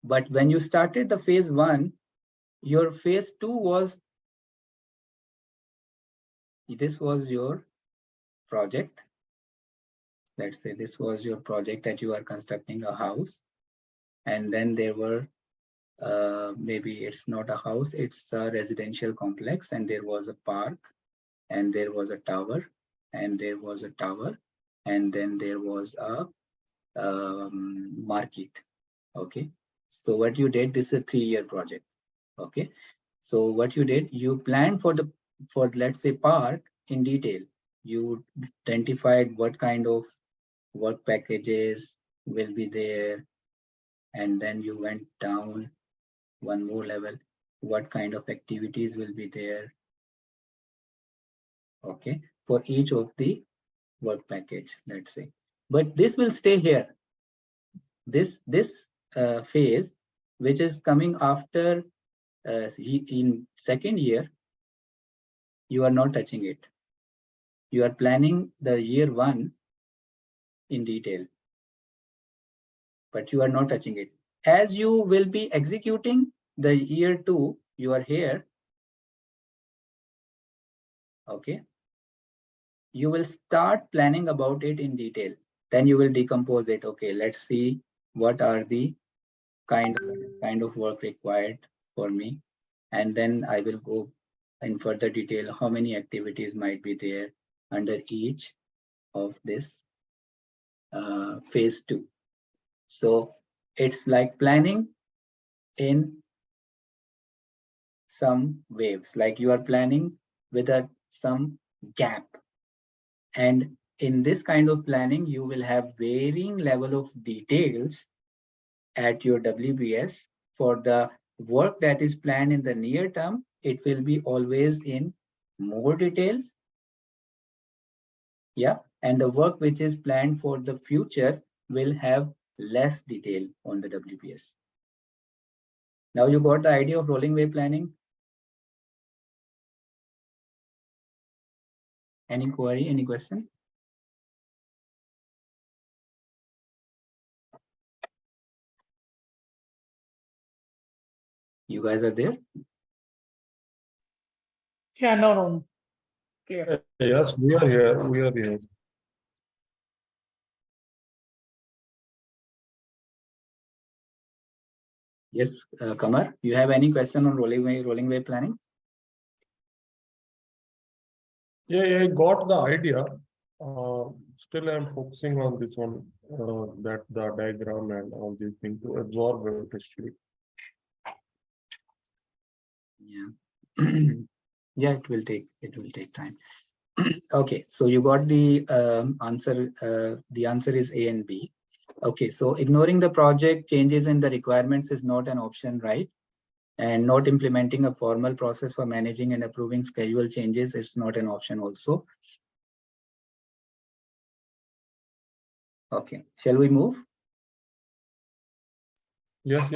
But when you started the phase 1, your phase 2 was, this was your project. Let's say this was your project that you are constructing a house. And then there were, maybe it's not a house, it's a residential complex, and there was a park, and there was a tower, and there was a tower, and then there was a market. Okay, so what you did, this is a 3-year project. Okay, so what you did, you planned for let's say park in detail. You identified what kind of work packages will be there, and then you went down one more level, what kind of activities will be there. Okay, for each of the work package, let's say. But this will stay here. This phase, which is coming after in second year, you are not touching it. You are planning the year 1 in detail, but you are not touching it. As you will be executing the year 2, you are here. Okay, you will start planning about it in detail. Then you will decompose it. Okay, let's see what are the kind of work required for me, and then I will go in further detail how many activities might be there under each of this phase 2. So it's like planning in some waves, like you are planning with some gap. And in this kind of planning, you will have varying level of details at your WBS. For the work that is planned in the near term, it will be always in more detail. Yeah, and the work which is planned for the future will have less detail on the WBS. Now you got the idea of rolling wave planning? Any query, any question? You guys are there? Yeah, no. Clear. Yes, we are here. We are here. Yes, Kamar, you have any question on rolling wave planning? Yeah, I got the idea. Still, I'm focusing on this one, that the diagram and all these things to absorb it. Yeah. Yeah, it will take time. Okay, so you got the answer. The answer is A and B. Okay, so ignoring the project changes in the requirements is not an option, right? And not implementing a formal process for managing and approving schedule changes is not an option also. Okay, shall we move? Yes.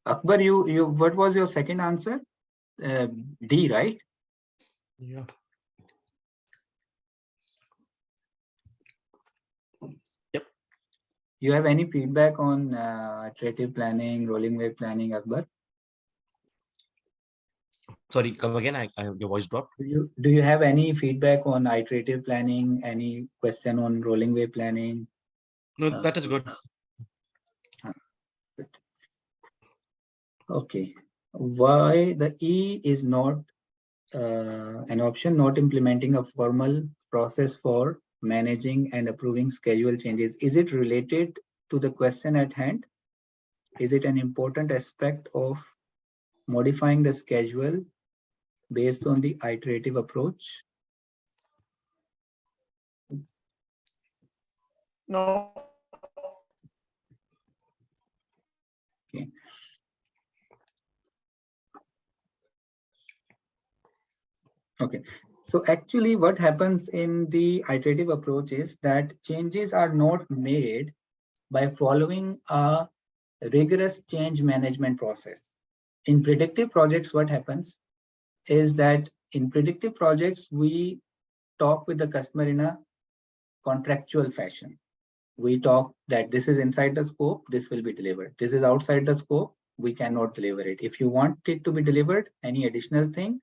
Akbar, what was your second answer? D, right? Yeah. Yep. You have any feedback on iterative planning, rolling wave planning, Akbar? Sorry, come again. Your voice dropped. Do you have any feedback on iterative planning? Any question on rolling wave planning? No, that is good. Good. Okay. Why the E is not an option? Not implementing a formal process for managing and approving schedule changes. Is it related to the question at hand? Is it an important aspect of modifying the schedule based on the iterative approach? No. Okay. Okay. So actually what happens in the iterative approach is that changes are not made by following a rigorous change management process. In predictive projects, what happens is that in predictive projects, we talk with the customer in a contractual fashion. We talk that this is inside the scope, this will be delivered. This is outside the scope, we cannot deliver it. If you want it to be delivered, any additional thing,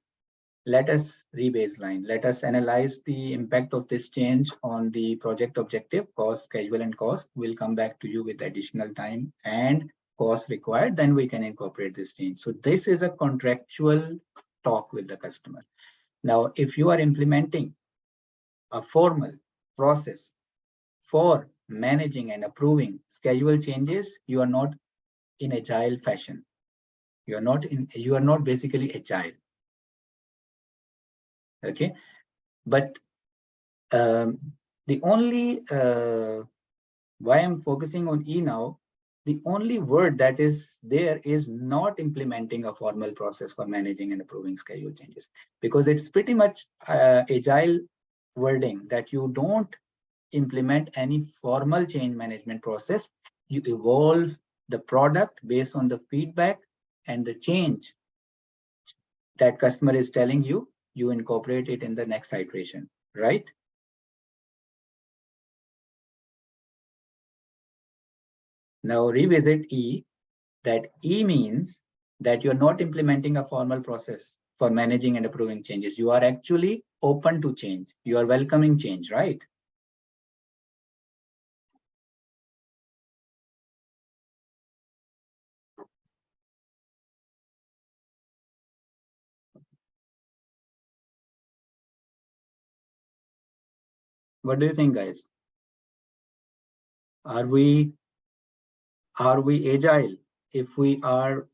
let us re-baseline. Let us analyze the impact of this change on the project objective, cost, schedule, and cost. We'll come back to you with additional time and cost required. Then we can incorporate this change. So this is a contractual talk with the customer. Now, if you are implementing a formal process for managing and approving schedule changes, you are not in agile fashion. You are not basically agile. Okay, but the only why I'm focusing on E now, the only word that is there is not implementing a formal process for managing and approving schedule changes, because it's pretty much agile wording that you don't implement any formal change management process. You evolve the product based on the feedback and the change that customer is telling you, you incorporate it in the next iteration, right? Now revisit E, that E means that you're not implementing a formal process for managing and approving changes. You are actually open to change. You are welcoming change, right? What do you think, guys? Are we agile if we are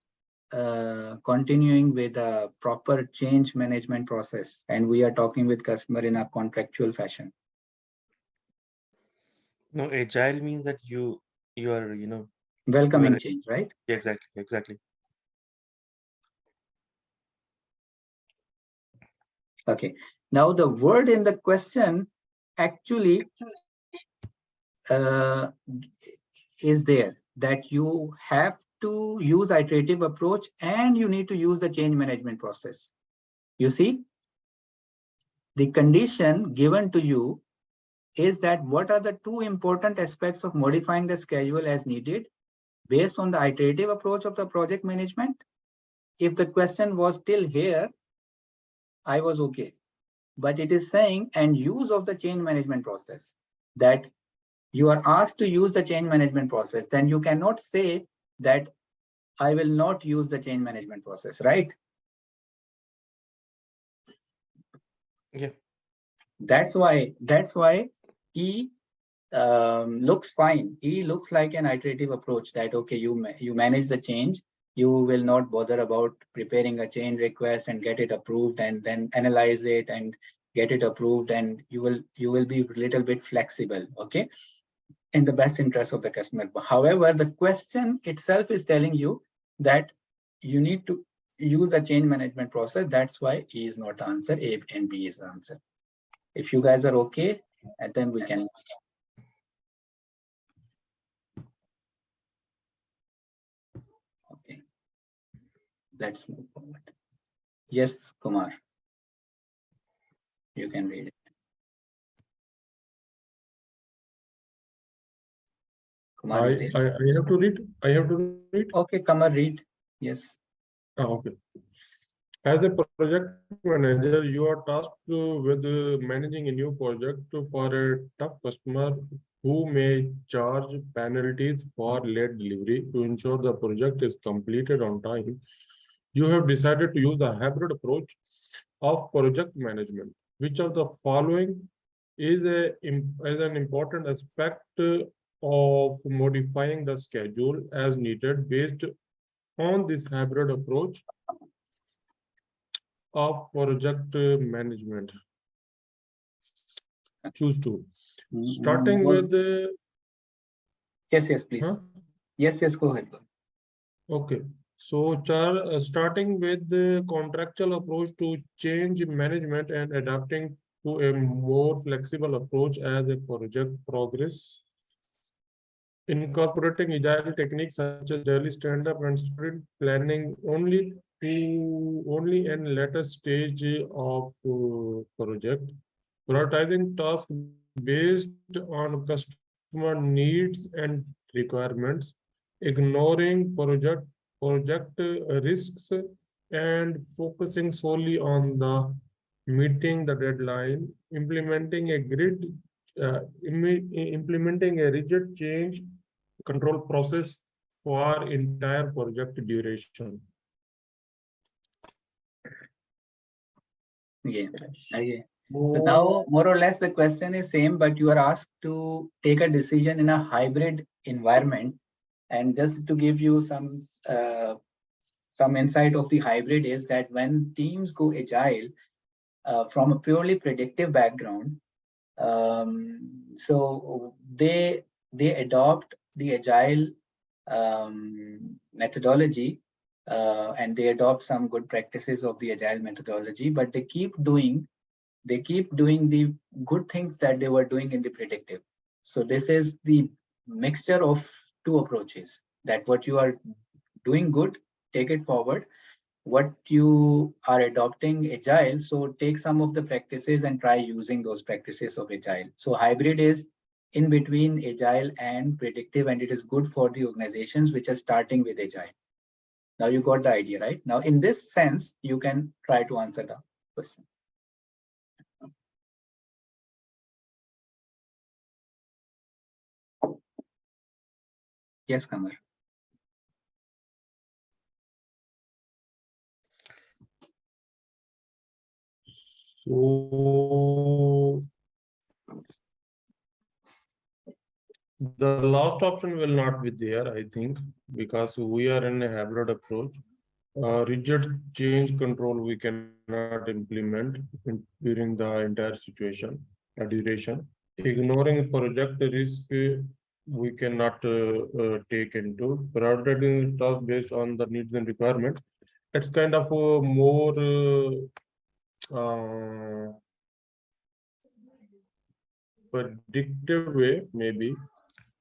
continuing with a proper change management process and we are talking with customer in a contractual fashion? No, agile means that you are, Welcoming you are, change, right? yeah, exactly. Okay. Now the word in the question actually is there, that you have to use iterative approach and you need to use the change management process. You see, the condition given to you is that what are the two important aspects of modifying the schedule as needed based on the iterative approach of the project management. If the question was still here, I was okay. But it is saying and use of the change management process, that you are asked to use the change management process. Then you cannot say that I will not use the change management process, right? Yeah. That's why E looks fine. E looks like an iterative approach that, okay, you manage the change You will not bother about preparing a change request and get it approved and then analyze it and get it approved, and you will be a little bit flexible, okay, in the best interest of the customer. However, the question itself is telling you that you need to use a change management process. That's why E is not the answer, A and B is the answer. If you guys are okay, and then we can. Okay, let's move forward. Yes, Kumar, you can read it. Kumar, I have to read. I have to read. Okay, Kumar, read. Yes. Okay. As a project manager, you are tasked with managing a new project for a tough customer who may charge penalties for late delivery. To ensure the project is completed on time, you have decided to use the hybrid approach of project management. Which of the following is an important aspect of modifying the schedule as needed based on this hybrid approach of project management? Choose two. Starting with the. Yes, please. Huh? Yes, go ahead. Okay. So, starting with the contractual approach to change management and adapting to a more flexible approach as a project progress. Incorporating agile techniques such as daily stand-up and sprint planning only in later stage of project. Prioritizing tasks based on customer needs and requirements. Ignoring project risks and focusing solely on the meeting the deadline. Implementing a rigid change control process for entire project duration. Yeah. So now, more or less, the question is same, but you are asked to take a decision in a hybrid environment. And just to give you some insight of the hybrid is that when teams go agile from a purely predictive background, so they adopt the agile methodology and they adopt some good practices of the agile methodology, but they keep doing the good things that they were doing in the predictive. So this is the mixture of two approaches, that what you are doing good, take it forward. What you are adopting agile, so take some of the practices and try using those practices of agile. So hybrid is in between agile and predictive, and it is good for the organizations which are starting with agile. Now you got the idea, right? Now in this sense, you can try to answer the question. Yes, Kamar. So the last option will not be there, I think, because we are in a hybrid approach. Rigid change control we cannot implement during the entire situation duration. Ignoring project risk we cannot take into. Prioritizing tasks based on the needs and requirements. It's kind of a more predictive way, maybe.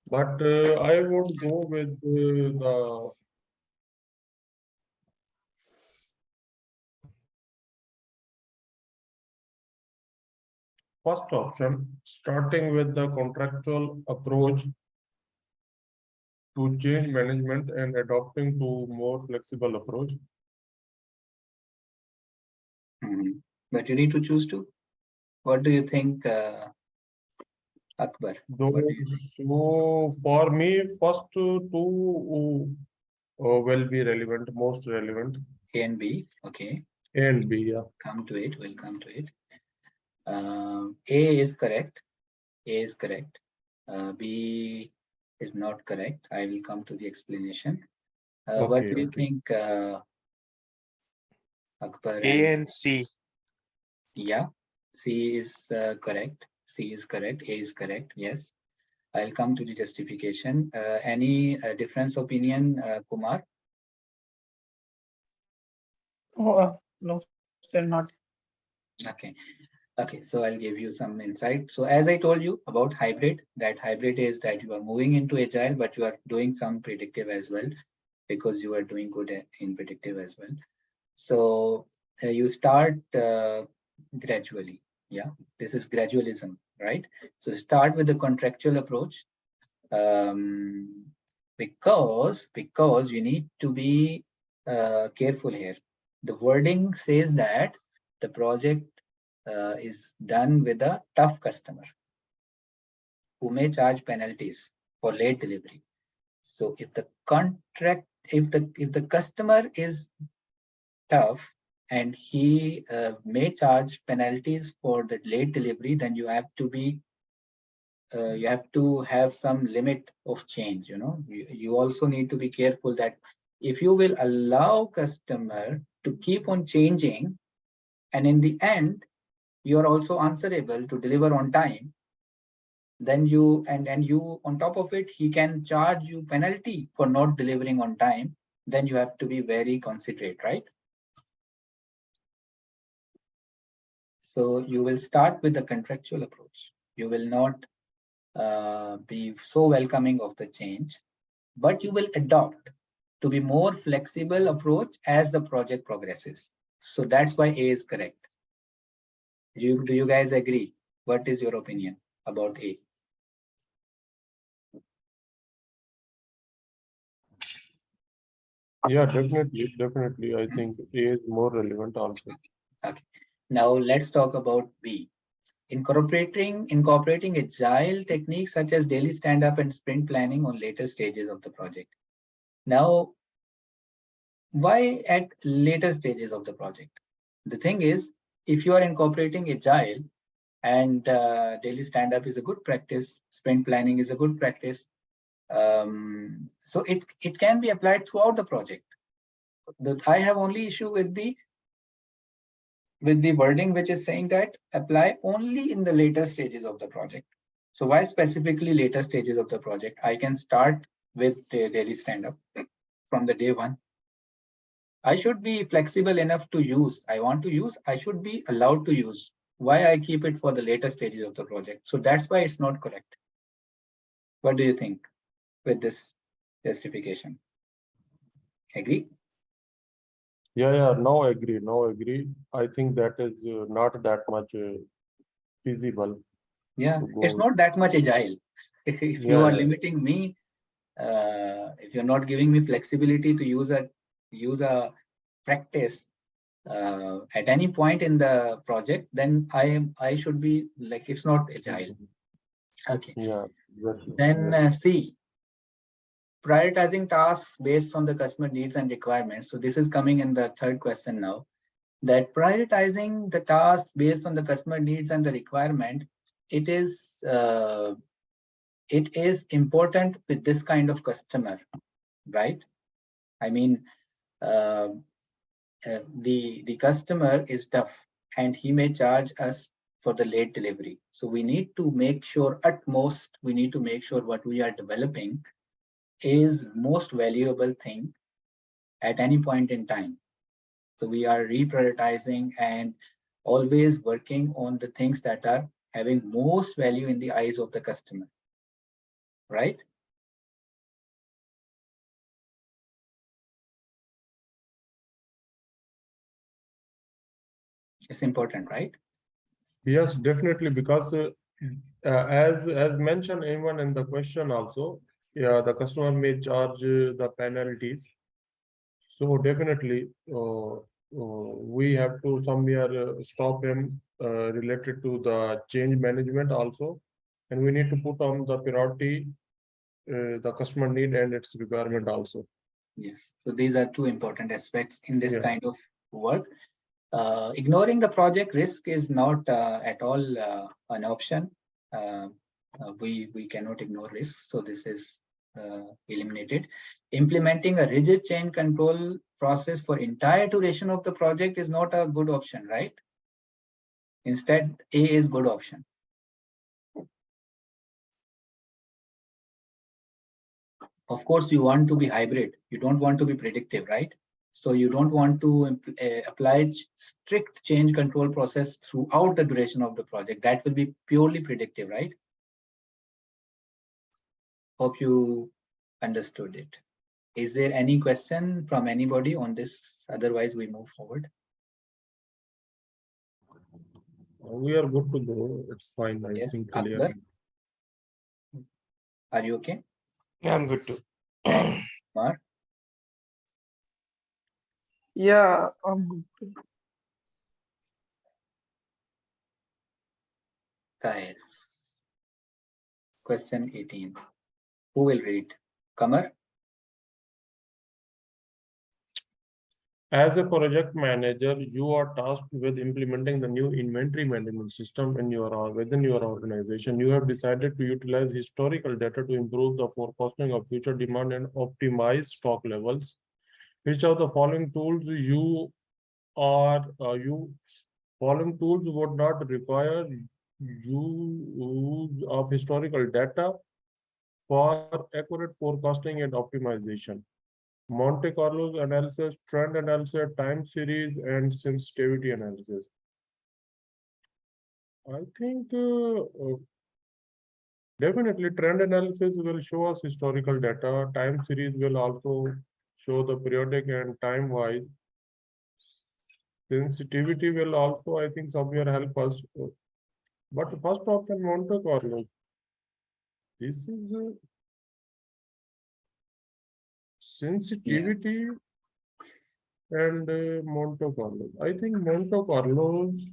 But I would go with the first option, starting with the contractual approach to change management and adopting to more flexible approach. But you need to choose two. What do you think, Akbar? So for me, first two will be relevant, most relevant. A and B, okay. A and B, yeah. Come to it, we'll come to it. A is correct. A is correct. B is not correct. I will come to the explanation. What Okay, do you okay. think, Akbar? A and C. Yeah, C is correct. C is correct. A is correct. Yes. I'll come to the justification. Any difference opinion, Kumar? Oh, no, still not. Okay. Okay, so I'll give you some insight. So as I told you about hybrid, that hybrid is that you are moving into agile, but you are doing some predictive as well, because you are doing good in predictive as well. So you start gradually. Yeah, this is gradualism, right? So start with the contractual approach, because you need to be careful here. The wording says that the project is done with a tough customer who may charge penalties for late delivery. So if the contract, if the customer is tough and he may charge penalties for the late delivery, then you have to be you have to have some limit of change. You also need to be careful that if you will allow customer to keep on changing, and in the end you are also answerable to deliver on time, then you and you on top of it he can charge you penalty for not delivering on time, then you have to be very considerate, right? So you will start with the contractual approach. You will not be so welcoming of the change, but you will adopt to be more flexible approach as the project progresses. So that's why A is correct. Do you guys agree? What is your opinion about A? Yeah, definitely. I think A is more relevant also. Okay. Now let's talk about B. Incorporating agile techniques such as daily stand-up and sprint planning on later stages of the project. Now, why at later stages of the project? The thing is, if you are incorporating agile and daily stand-up is a good practice, sprint planning is a good practice, so it can be applied throughout the project. I have only issue with the wording which is saying that apply only in the later stages of the project. So why specifically later stages of the project? I can start with the daily stand-up from the day one. I should be flexible enough to use. I want to use, I should be allowed to use. Why I keep it for the later stages of the project? So that's why it's not correct. What do you think with this justification? Agree? Yeah. Now agree. I think that is not that much feasible. Yeah, To go it's with. not that much agile. If you are limiting me, if you're not giving me flexibility to use a practice at any point in the project, then I should be like, it's not agile. Okay. Yeah, exactly. Then C, prioritizing tasks based on the customer needs and requirements. So this is coming in the third question now, that prioritizing the tasks based on the customer needs and the requirement, it is important with this kind of customer, right? I mean, the customer is tough and he may charge us for the late delivery. So we need to make sure, at most, we need to make sure what we are developing is most valuable thing at any point in time. So we are reprioritizing and always working on the things that are having most value in the eyes of the customer, right? It's important, right? Yes, definitely, because as mentioned even in the question also, yeah, the customer may charge the penalties. So definitely, we have to somewhere stop him related to the change management also, and we need to put on the priority the customer need and its requirement also. Yes. So these are two important aspects in this Yeah. kind of work. Ignoring the project risk is not at all an option. We cannot ignore risks. So this is eliminated. Implementing a rigid change control process for entire duration of the project is not a good option, right? Instead, A is good option. Of course, you want to be hybrid. You don't want to be predictive, right? So you don't want to apply strict change control process throughout the duration of the project. That will be purely predictive, right? Hope you understood it. Is there any question from anybody on this? Otherwise, we move forward. We are good to go. It's fine. I Yes, think Akbar? clear. Are you okay? Yeah, I'm good too. Mark? Yeah, I'm good. Guys, question 18. Who will read? Kamar? As a project manager, you are tasked with implementing the new inventory management system within your organization. You have decided to utilize historical data to improve the forecasting of future demand and optimize stock levels. Which of the following tools following tools would not require use of historical data for accurate forecasting and optimization? Monte Carlo analysis, trend analysis, time series, and sensitivity analysis. I think definitely trend analysis will show us historical data. Time series will also show the periodic and time-wise. Sensitivity will also, I think, somewhere help us. But first option, Monte Carlo. This is sensitivity and Monte Carlo. I think Monte Carlo's.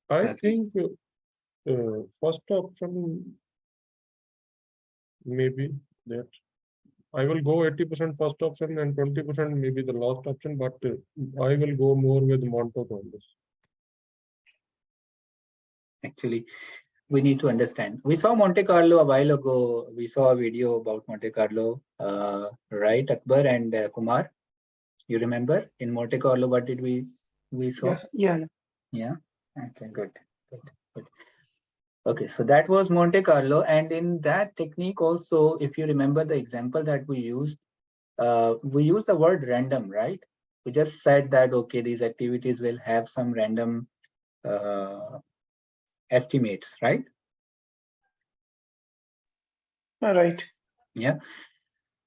I think first option maybe that I will go 80% first option and 20% maybe the last option, but I will go more with Monte Carlo. Actually, we need to understand. We saw Monte Carlo a while ago. We saw a video about Monte Carlo, right, Akbar and Kumar? You remember in Monte Carlo, what did we saw? Yes, yeah. Yeah. Okay, good. Okay, so that was Monte Carlo, and in that technique also, if you remember the example that we used the word random, right? We just said that okay, these activities will have some random estimates, right? All right. Yeah.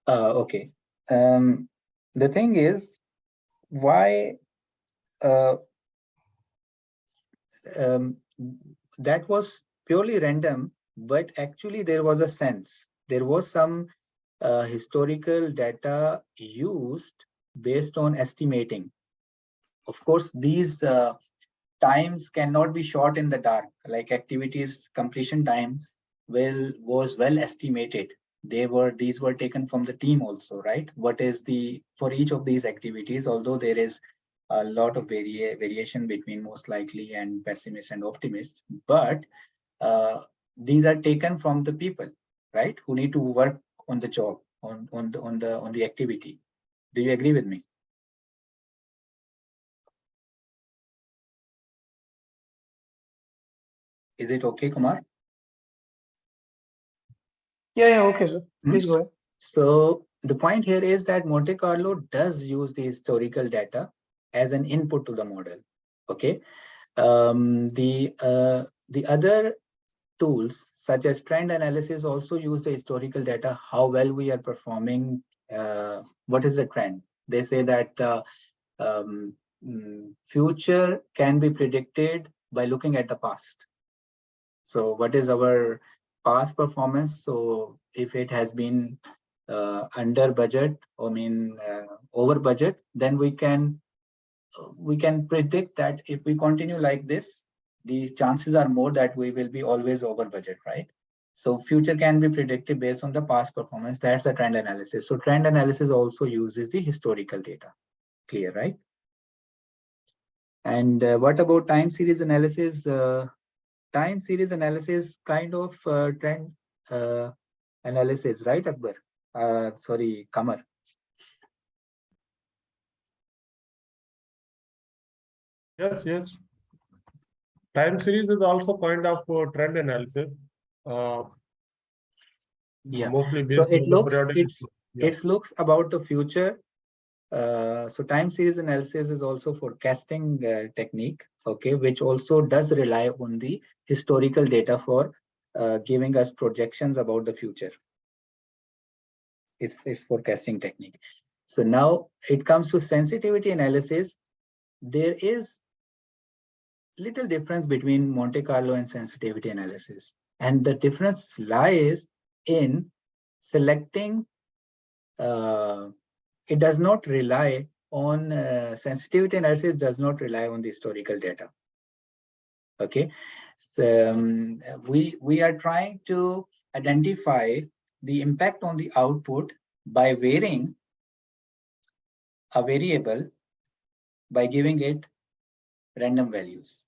Okay. The thing is, why that was purely random, but actually there was a sense. There was some historical data used based on estimating. Of course, these times cannot be shot in the dark. Like activities completion times was well estimated. These were taken from the team also, right? What is for each of these activities, although there is a lot of variation between most likely and pessimist and optimist, but these are taken from the people, right, who need to work on the job, on the activity. Do you agree with me? Is it okay, Kumar? Yeah, okay, sir. Please go ahead. So the point here is that Monte Carlo does use the historical data as an input to the model. Okay. The other tools such as trend analysis also use the historical data, how well we are performing, what is the trend. They say that future can be predicted by looking at the past. So what is our past performance? So if it has been under budget, over budget, then we can predict that if we continue like this, the chances are more that we will be always over budget, right? So future can be predicted based on the past performance. That's the trend analysis. So trend analysis also uses the historical data. Clear, right? And what about time series analysis? time series analysis kind of trend analysis, right, Akbar? Sorry, Kamar. Yes, yes. Time series is also kind of trend analysis. Yeah. Mostly So based on the periodic. Yeah. it looks about the future. So time series analysis is also forecasting technique, okay, which also does rely on the historical data for giving us projections about the future. It's forecasting technique. So now it comes to sensitivity analysis. There is little difference between Monte Carlo and sensitivity analysis, and the difference lies in selecting. It does not rely on sensitivity analysis. Does not rely on the historical data. Okay, so we are trying to identify the impact on the output by varying a variable by giving it random values.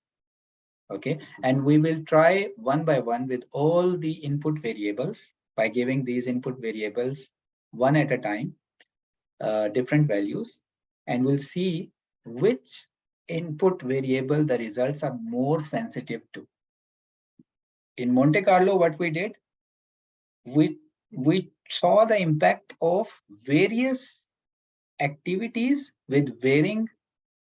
Okay, and we will try one by one with all the input variables by giving these input variables one at a time, different values, and we'll see which input variable the results are more sensitive to. In Monte Carlo, what we did, we saw the impact of various activities with varying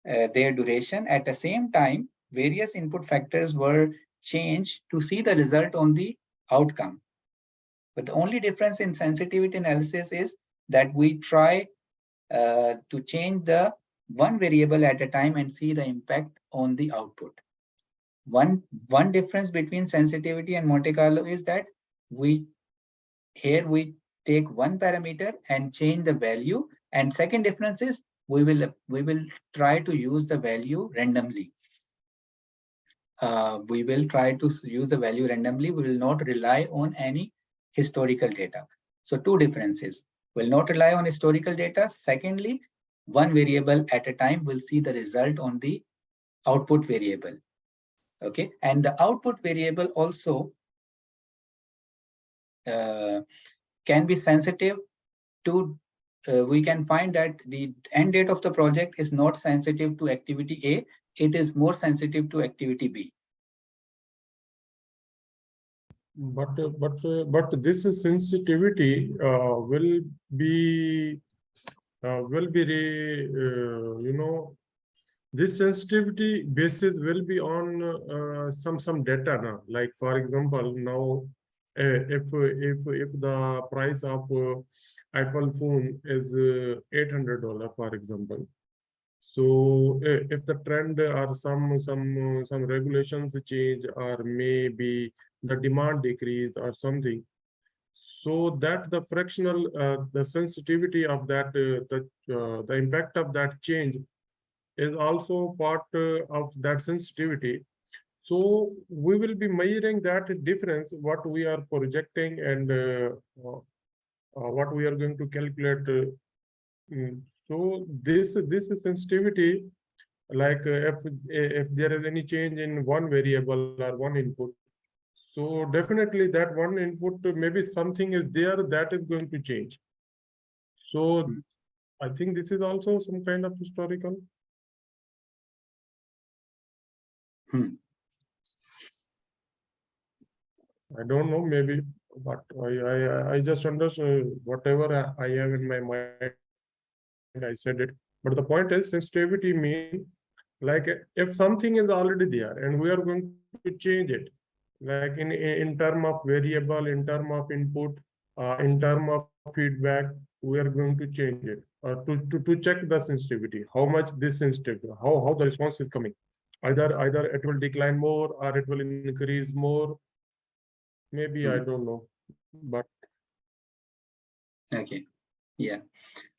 their duration. At the same time, various input factors were changed to see the result on the outcome. But the only difference in sensitivity analysis is that we try to change the one variable at a time and see the impact on the output. One difference between sensitivity and Monte Carlo is that we take one parameter and change the value, and second difference is we will try to use the value randomly. We will try to use the value randomly. We will not rely on any historical data. So two differences: will not rely on historical data. Secondly, one variable at a time will see the result on the output variable. Okay, and the output variable also can be sensitive to. We can find that the end date of the project is not sensitive to activity A. It is more sensitive to activity B. But this sensitivity will be this sensitivity basis will be on some data now. Like for example, now if the price of Apple phone is $800, for example. So if the trend or some regulations change, or maybe the demand decrease or something, so that the fractional the sensitivity of that the impact of that change is also part of that sensitivity. So we will be measuring that difference, what we are projecting and what we are going to calculate. So this sensitivity, like if there is any change in one variable or one input, so definitely that one input, maybe something is there that is going to change. So I think this is also some kind of historical. I don't know, maybe, but I just understand whatever I have in my mind, I said it. But the point is, sensitivity means, like, if something is already there and we are going to change it, like in term of variable, in term of input, in term of feedback, we are going to change it to check the sensitivity, how much this sensitivity, how the response is coming. Either it will decline more or it will increase more. Maybe I don't know, but okay, yeah.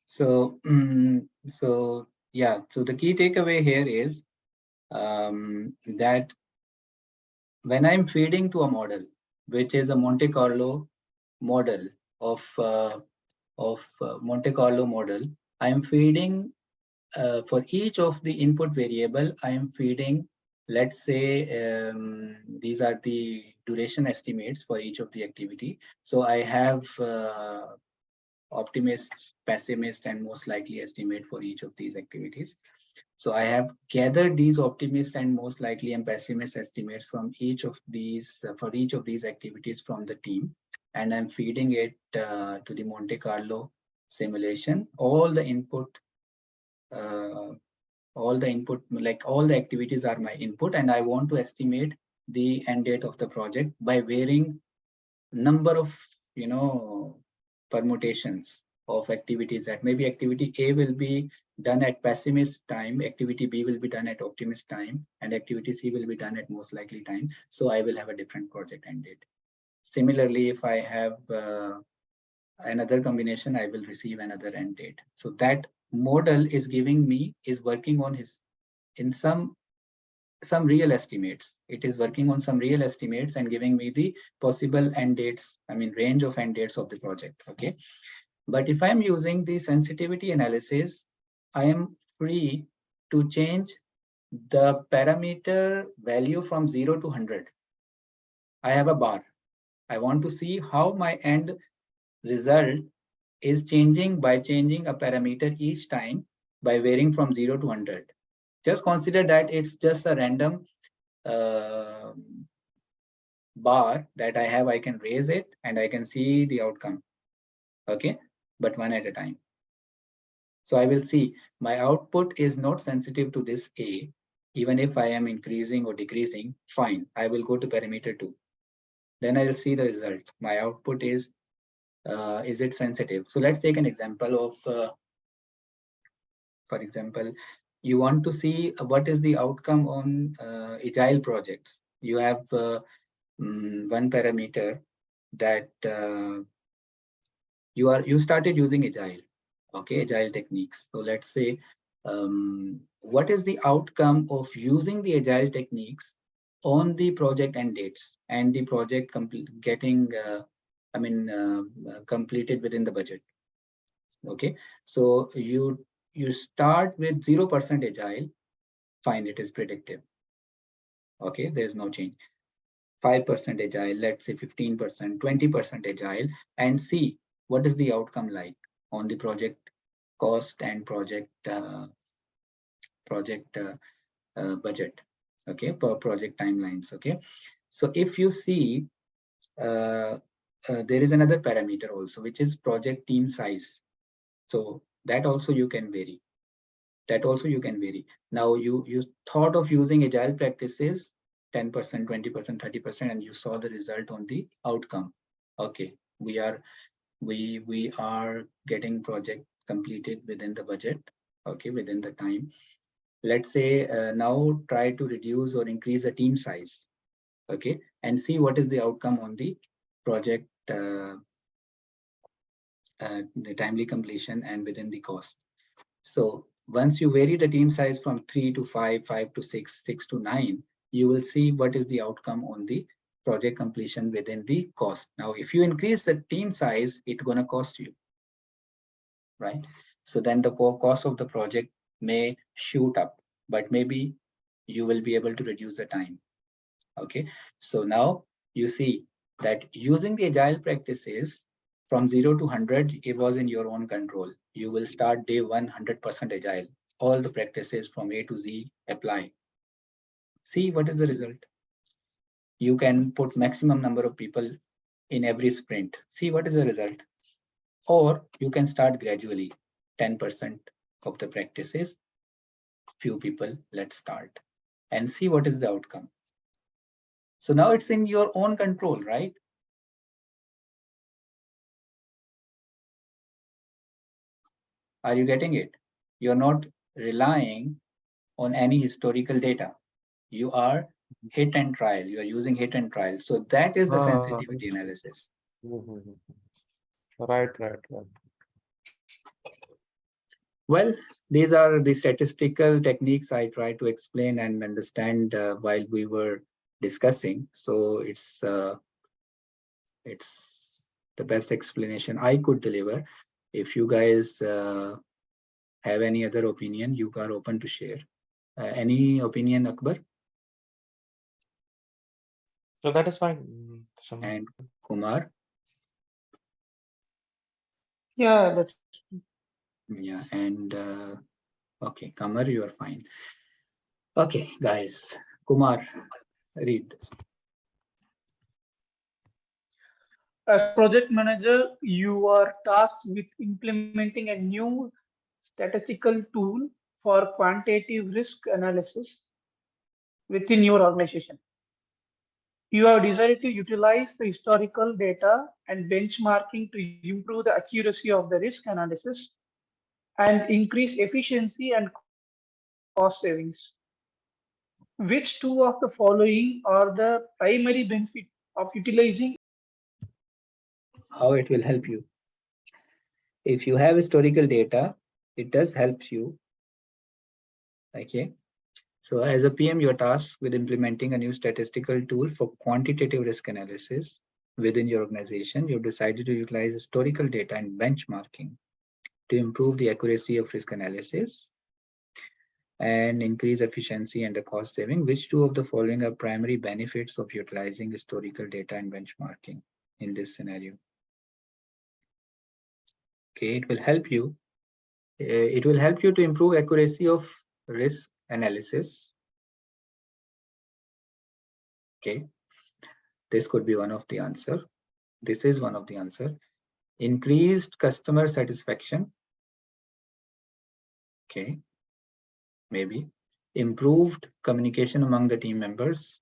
So so yeah. So the key takeaway here is that when I'm feeding to a model, which is a Monte Carlo model of Monte Carlo model, I am feeding for each of the input variable. I am feeding let's say these are the duration estimates for each of the activity. So I have optimist, pessimist, and most likely estimate for each of these activities. So I have gathered these optimist and most likely and pessimist estimates from each of these for each of these activities from the team, and I'm feeding it to the Monte Carlo simulation. All the input, like all the activities are my input, and I want to estimate the end date of the project by varying number of permutations of activities. That maybe activity A will be done at pessimist time, activity B will be done at optimist time, and activity C will be done at most likely time. So I will have a different project end date. Similarly, if I have another combination, I will receive another end date. So that model is working on in some real estimates. It is working on some real estimates and giving me the possible end dates, range of end dates of the project. Okay. But if I'm using the sensitivity analysis, I am free to change the parameter value from 0 to 100. I have a bar. I want to see how my end result is changing by changing a parameter each time by varying from 0 to 100. Just consider that it's just a random bar that I have. I can raise it and I can see the outcome. Okay, but one at a time. So I will see my output is not sensitive to this A. Even if I am increasing or decreasing, fine, I will go to parameter 2. Then I'll see the result. My output is it sensitive? So let's take an example of, for example, you want to see what is the outcome on Agile projects. You have one parameter that you started using Agile, okay, Agile techniques. So let's say, what is the outcome of using the Agile techniques on the project end dates and the project getting, completed within the budget. Okay, so you start with 0% Agile, fine, it is predictive. Okay, there's no change. 5% Agile, let's say 15%, 20% Agile, and see what is the outcome like on the project cost and project budget. Okay, per project timelines. Okay, so if you see, there is another parameter also, which is project team size. So that also you can vary. Now you thought of using Agile practices 10%, 20%, 30%, and you saw the result on the outcome. Okay, we are getting project completed within the budget. Okay, within the time. Let's say now try to reduce or increase the team size. Okay, and see what is the outcome on the project the timely completion and within the cost. So once you vary the team size from 3 to 5, 5 to 6, 6 to 9, you will see what is the outcome on the project completion within the cost. Now, if you increase the team size, it's going to cost you, right? So then the cost of the project may shoot up, but maybe you will be able to reduce the time. Okay, so now you see that using the Agile practices from 0 to 100, it was in your own control. You will start day 100% Agile. All the practices from A to Z apply. See what is the result. You can put maximum number of people in every sprint. See what is the result. Or you can start gradually, 10% of the practices, few people, let's start and see what is the outcome. So now it's in your own control, right? Are you getting it? You're not relying on any historical data. You are hit and trial. You are using hit and trial. So that is the sensitivity analysis. Right. Well, these are the statistical techniques I try to explain and understand while we were discussing. So it's the best explanation I could deliver. If you guys have any other opinion, you are open to share. Any opinion, Akbar? So that is fine. And Kumar? Yeah, that's Yeah, and okay, Kamar, you are fine. Okay, guys, Kumar, read this. as project manager, you are tasked with implementing a new statistical tool for quantitative risk analysis within your organization. You have decided to utilize the historical data and benchmarking to improve the accuracy of the risk analysis and increase efficiency and cost savings. Which two of the following are the primary benefit of utilizing? How it will help you. If you have historical data, it does help you. Okay. So as a PM, you're tasked with implementing a new statistical tool for quantitative risk analysis within your organization. You've decided to utilize historical data and benchmarking to improve the accuracy of risk analysis and increase efficiency and the cost saving. Which two of the following are primary benefits of utilizing historical data and benchmarking in this scenario? Okay, it will help you. It will help you to improve accuracy of risk analysis. Okay, this could be one of the answer. This is one of the answer. Increased customer satisfaction. Okay, maybe. Improved communication among the team members.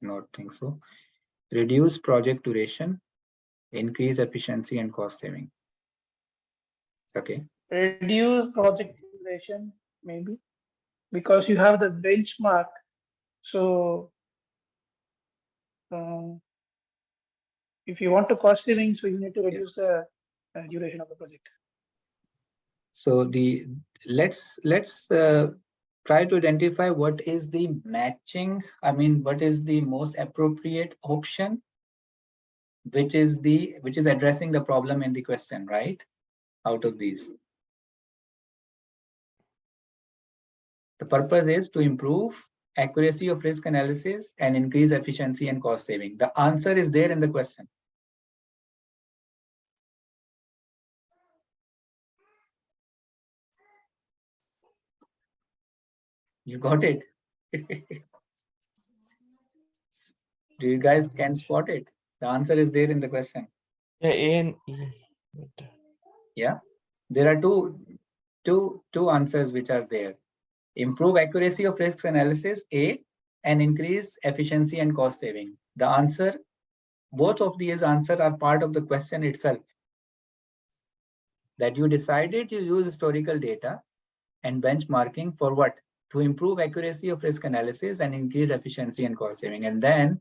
Not think so. Reduce project duration. Increase efficiency and cost saving. Okay. Reduce project duration, maybe, because you have the benchmark. So if you want to cost saving, so you need to reduce the duration of the project. So the let's try to identify what is the matching. I mean, what is the most appropriate option, which is addressing the problem in the question, right? Out of these, the purpose is to improve accuracy of risk analysis and increase efficiency and cost saving. The answer is there in the question. You got it? Do you guys can spot it? The answer is there in the question. Yeah, A and E. Yeah, there are two answers which are there. Improve accuracy of risk analysis, A, and increase efficiency and cost saving. The answer, both of these answers are part of the question itself. That you decided to use historical data and benchmarking for what? To improve accuracy of risk analysis and increase efficiency and cost saving. And then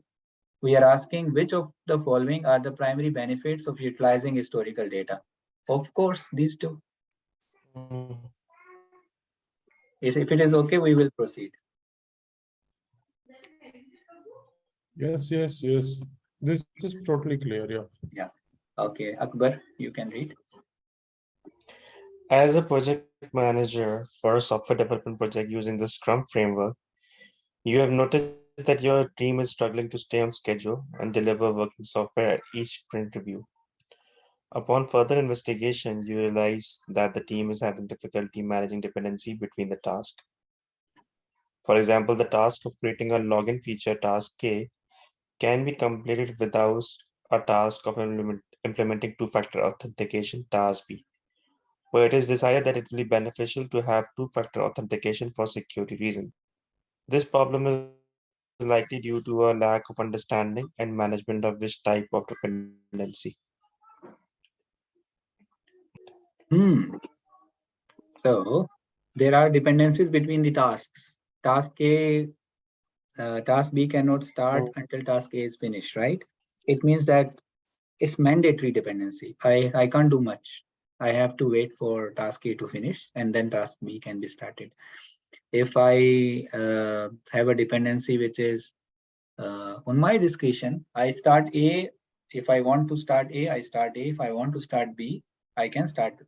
we are asking which of the following are the primary benefits of utilizing historical data. Of course, these two. If it is okay, we will proceed. Yes. This is totally clear. Yeah. Yeah. Okay, Akbar, you can read. As a project manager for a software development project using the Scrum framework, you have noticed that your team is struggling to stay on schedule and deliver working software at each sprint review. Upon further investigation, you realize that the team is having difficulty managing dependency between the tasks. For example, the task of creating a login feature, task K, can be completed without a task of implementing two-factor authentication, task B, where it is decided that it will be beneficial to have two-factor authentication for security reasons. This problem is likely due to a lack of understanding and management of which type of dependency. So there are dependencies between the tasks. Task A, task B cannot start until task A is finished, right? It means that it's mandatory dependency. I can't do much. I have to wait for task A to finish and then task B can be started. If I have a dependency which is on my discretion, I start A. If I want to start A, I start A. If I want to start B, I can start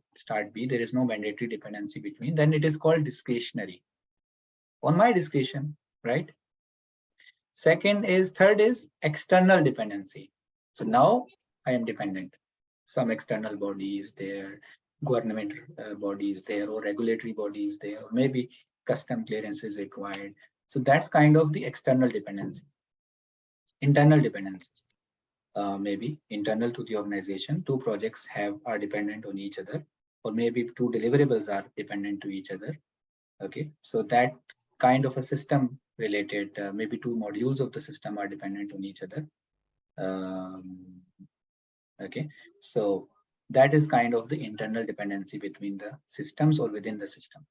B. There is no mandatory dependency between. Then it is called discretionary. On my discretion, right? Third is external dependency. So now I am dependent. Some external body is there, government body is there, or regulatory body is there, or maybe custom clearance is required. So that's kind of the external dependency. Internal dependency. Maybe internal to the organization, two projects are dependent on each other, or maybe two deliverables are dependent to each other. Okay, so that kind of a system related, maybe two modules of the system are dependent on each other. Okay, so that is kind of the internal dependency between the systems or within the system.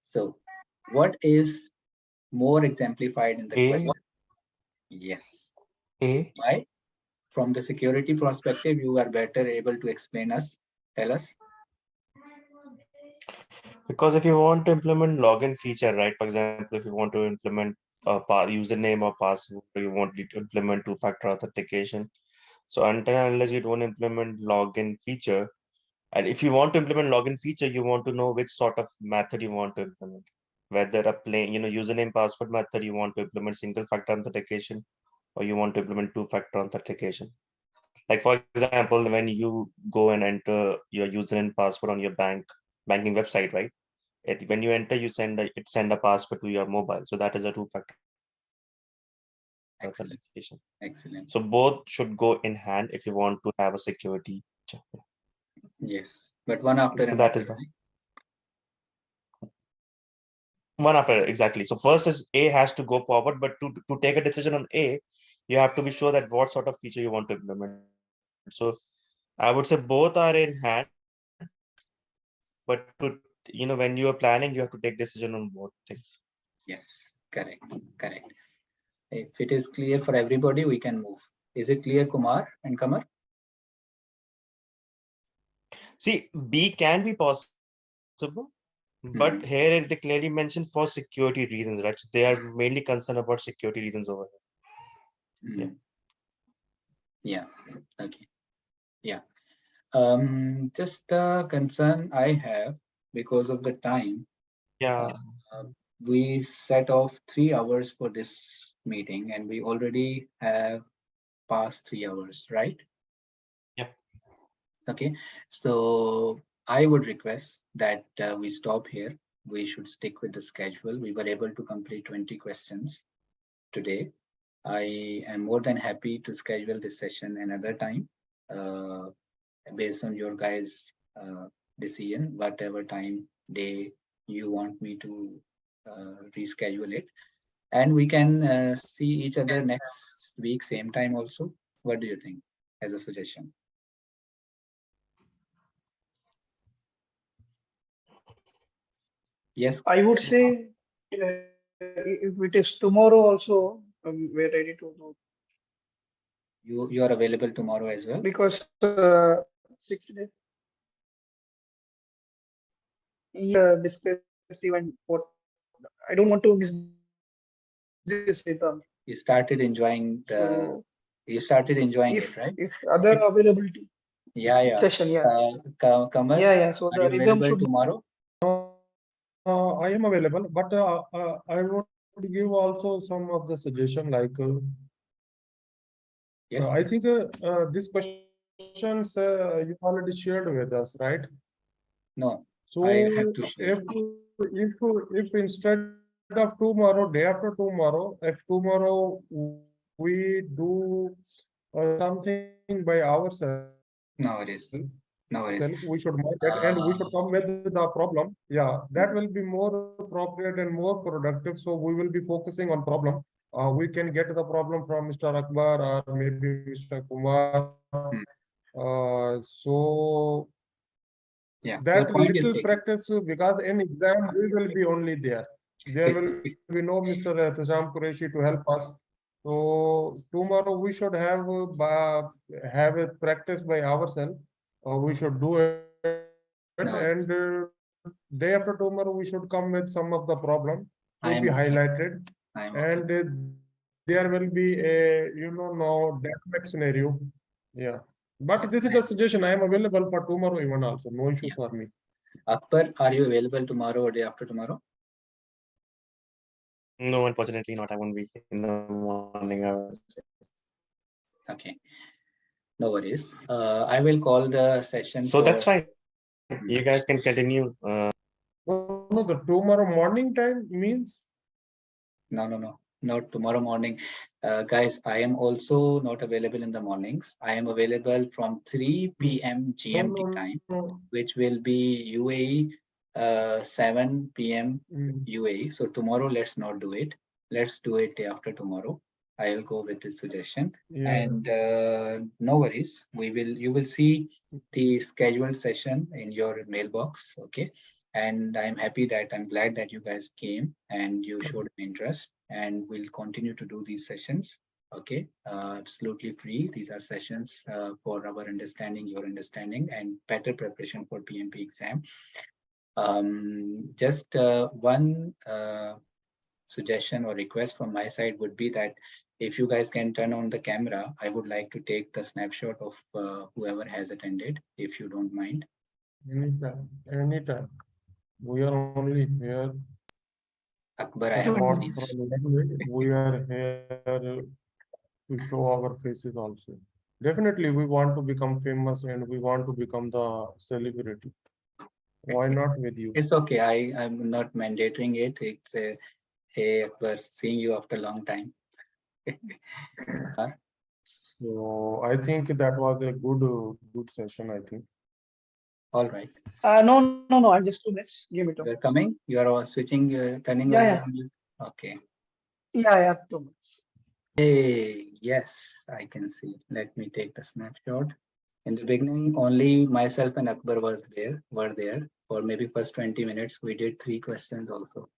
So what is more exemplified in the question? Yes. Why? From the security perspective, you are better able to explain us. Tell us. Because if you want to implement login feature, right? For example, if you want to implement a username or password, or you want to implement two-factor authentication. So until and unless you don't implement login feature, and if you want to implement login feature, you want to know which sort of method you want to implement. Whether a plain, username password method, you want to implement single factor authentication, or you want to implement two-factor authentication. Like for example, when you go and enter your username password on your banking website, right? When you enter, you send a password to your mobile. So that is a two-factor authentication. Excellent. So both should go in hand if you want to have a security check. Yes, but one after So another. that is one after, exactly. So first is A has to go forward, but to take a decision on A, you have to be sure that what sort of feature you want to implement. So I would say both are in hand, but when you are planning, you have to take decision on both things. Yes, correct. If it is clear for everybody, we can move. Is it clear, Kumar and Kamar? See, B can be possible, but here they clearly mentioned for security reasons, right? So they are mainly concerned about security reasons over here. Yeah. Okay. Yeah. Just the concern I have because of the time. Yeah. We set off 3 hours for this meeting, and we already have passed 3 hours, right? Yeah. Okay. So I would request that we stop here. We should stick with the schedule. We were able to complete 20 questions today. I am more than happy to schedule this session another time based on your guys' decision, whatever time, day you want me to reschedule it. And we can see each other next week, same time also. What do you think as a suggestion? Yes. I would say if it is tomorrow also, we're ready to go. You are available tomorrow as well? Because 60 days. Yeah, discuss even what I don't want to miss this rhythm. You started enjoying So it, right? if other availability. Yeah. Session, yeah. Kamal, Yeah. So are you the rhythm available should tomorrow? I am available, but I would give also some of the suggestion like yes. I think these questions you already shared with us, right? No. So I have to share. if instead of tomorrow, day after tomorrow, if tomorrow we do something by ourselves. No worries. We should mark it and we should come with the problem. Yeah, that will be more appropriate and more productive. So we will be focusing on problem. We can get the problem from Mr. Akbar or maybe Mr. Kumar. So yeah, that little practice, because in exam we will be only there. There will be no Mr. Tasham Qureshi to help us. So tomorrow we should have a practice by ourselves. We should do it, and day after tomorrow we should come with some of the problem to be highlighted, and there will be a no definite scenario. Yeah. But this is a suggestion. I am available for tomorrow even also. No issue for me. Akbar, are you available tomorrow or day after tomorrow? No, unfortunately not. I won't be in the morning hours. Okay, no worries. I will call the session. So that's fine. Mhm. You guys can continue. No, the tomorrow morning time means No, not tomorrow morning. Guys, I am also not available in the mornings. I am available from 3 p.m. GMT time, which will be UAE 7 p.m. UAE. So tomorrow, let's not do it. Let's do it day after tomorrow. I'll go with this suggestion. Yeah. And no worries. You will see the scheduled session in your mailbox. Okay. And I'm glad that you guys came and you showed interest, and we'll continue to do these sessions. Okay, absolutely free. These are sessions for our understanding, your understanding, and better preparation for PMP exam. Just one suggestion or request from my side would be that if you guys can turn on the camera, I would like to take the snapshot of whoever has attended, if you don't mind. Anytime. We are only here. Akbar, I haven't Apart seen. from we are here to show our faces also. Definitely, we want to become famous and we want to become the celebrity. Why not with you? It's okay. I'm not mandating it. It's a hey, Akbar, seeing you after a long time. So I think that was a good session, I think. All right. No. I'm just 2 minutes. Give me 2 You're minutes. coming. You are all switching. Turning Yeah. on. Okay. Yeah. 2 minutes. Hey, yes, I can see. Let me take the snapshot. In the beginning, only myself and Akbar were there for maybe first 20 minutes. We did 3 questions also.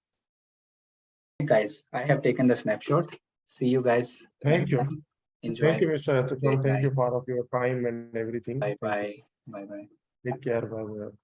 Hey guys, I have taken the snapshot. See you guys. Thank you. Enjoy. Thank you, Mr. Atikan. Thank you for your time and everything. Bye bye. Bye bye. Take care. Bye bye.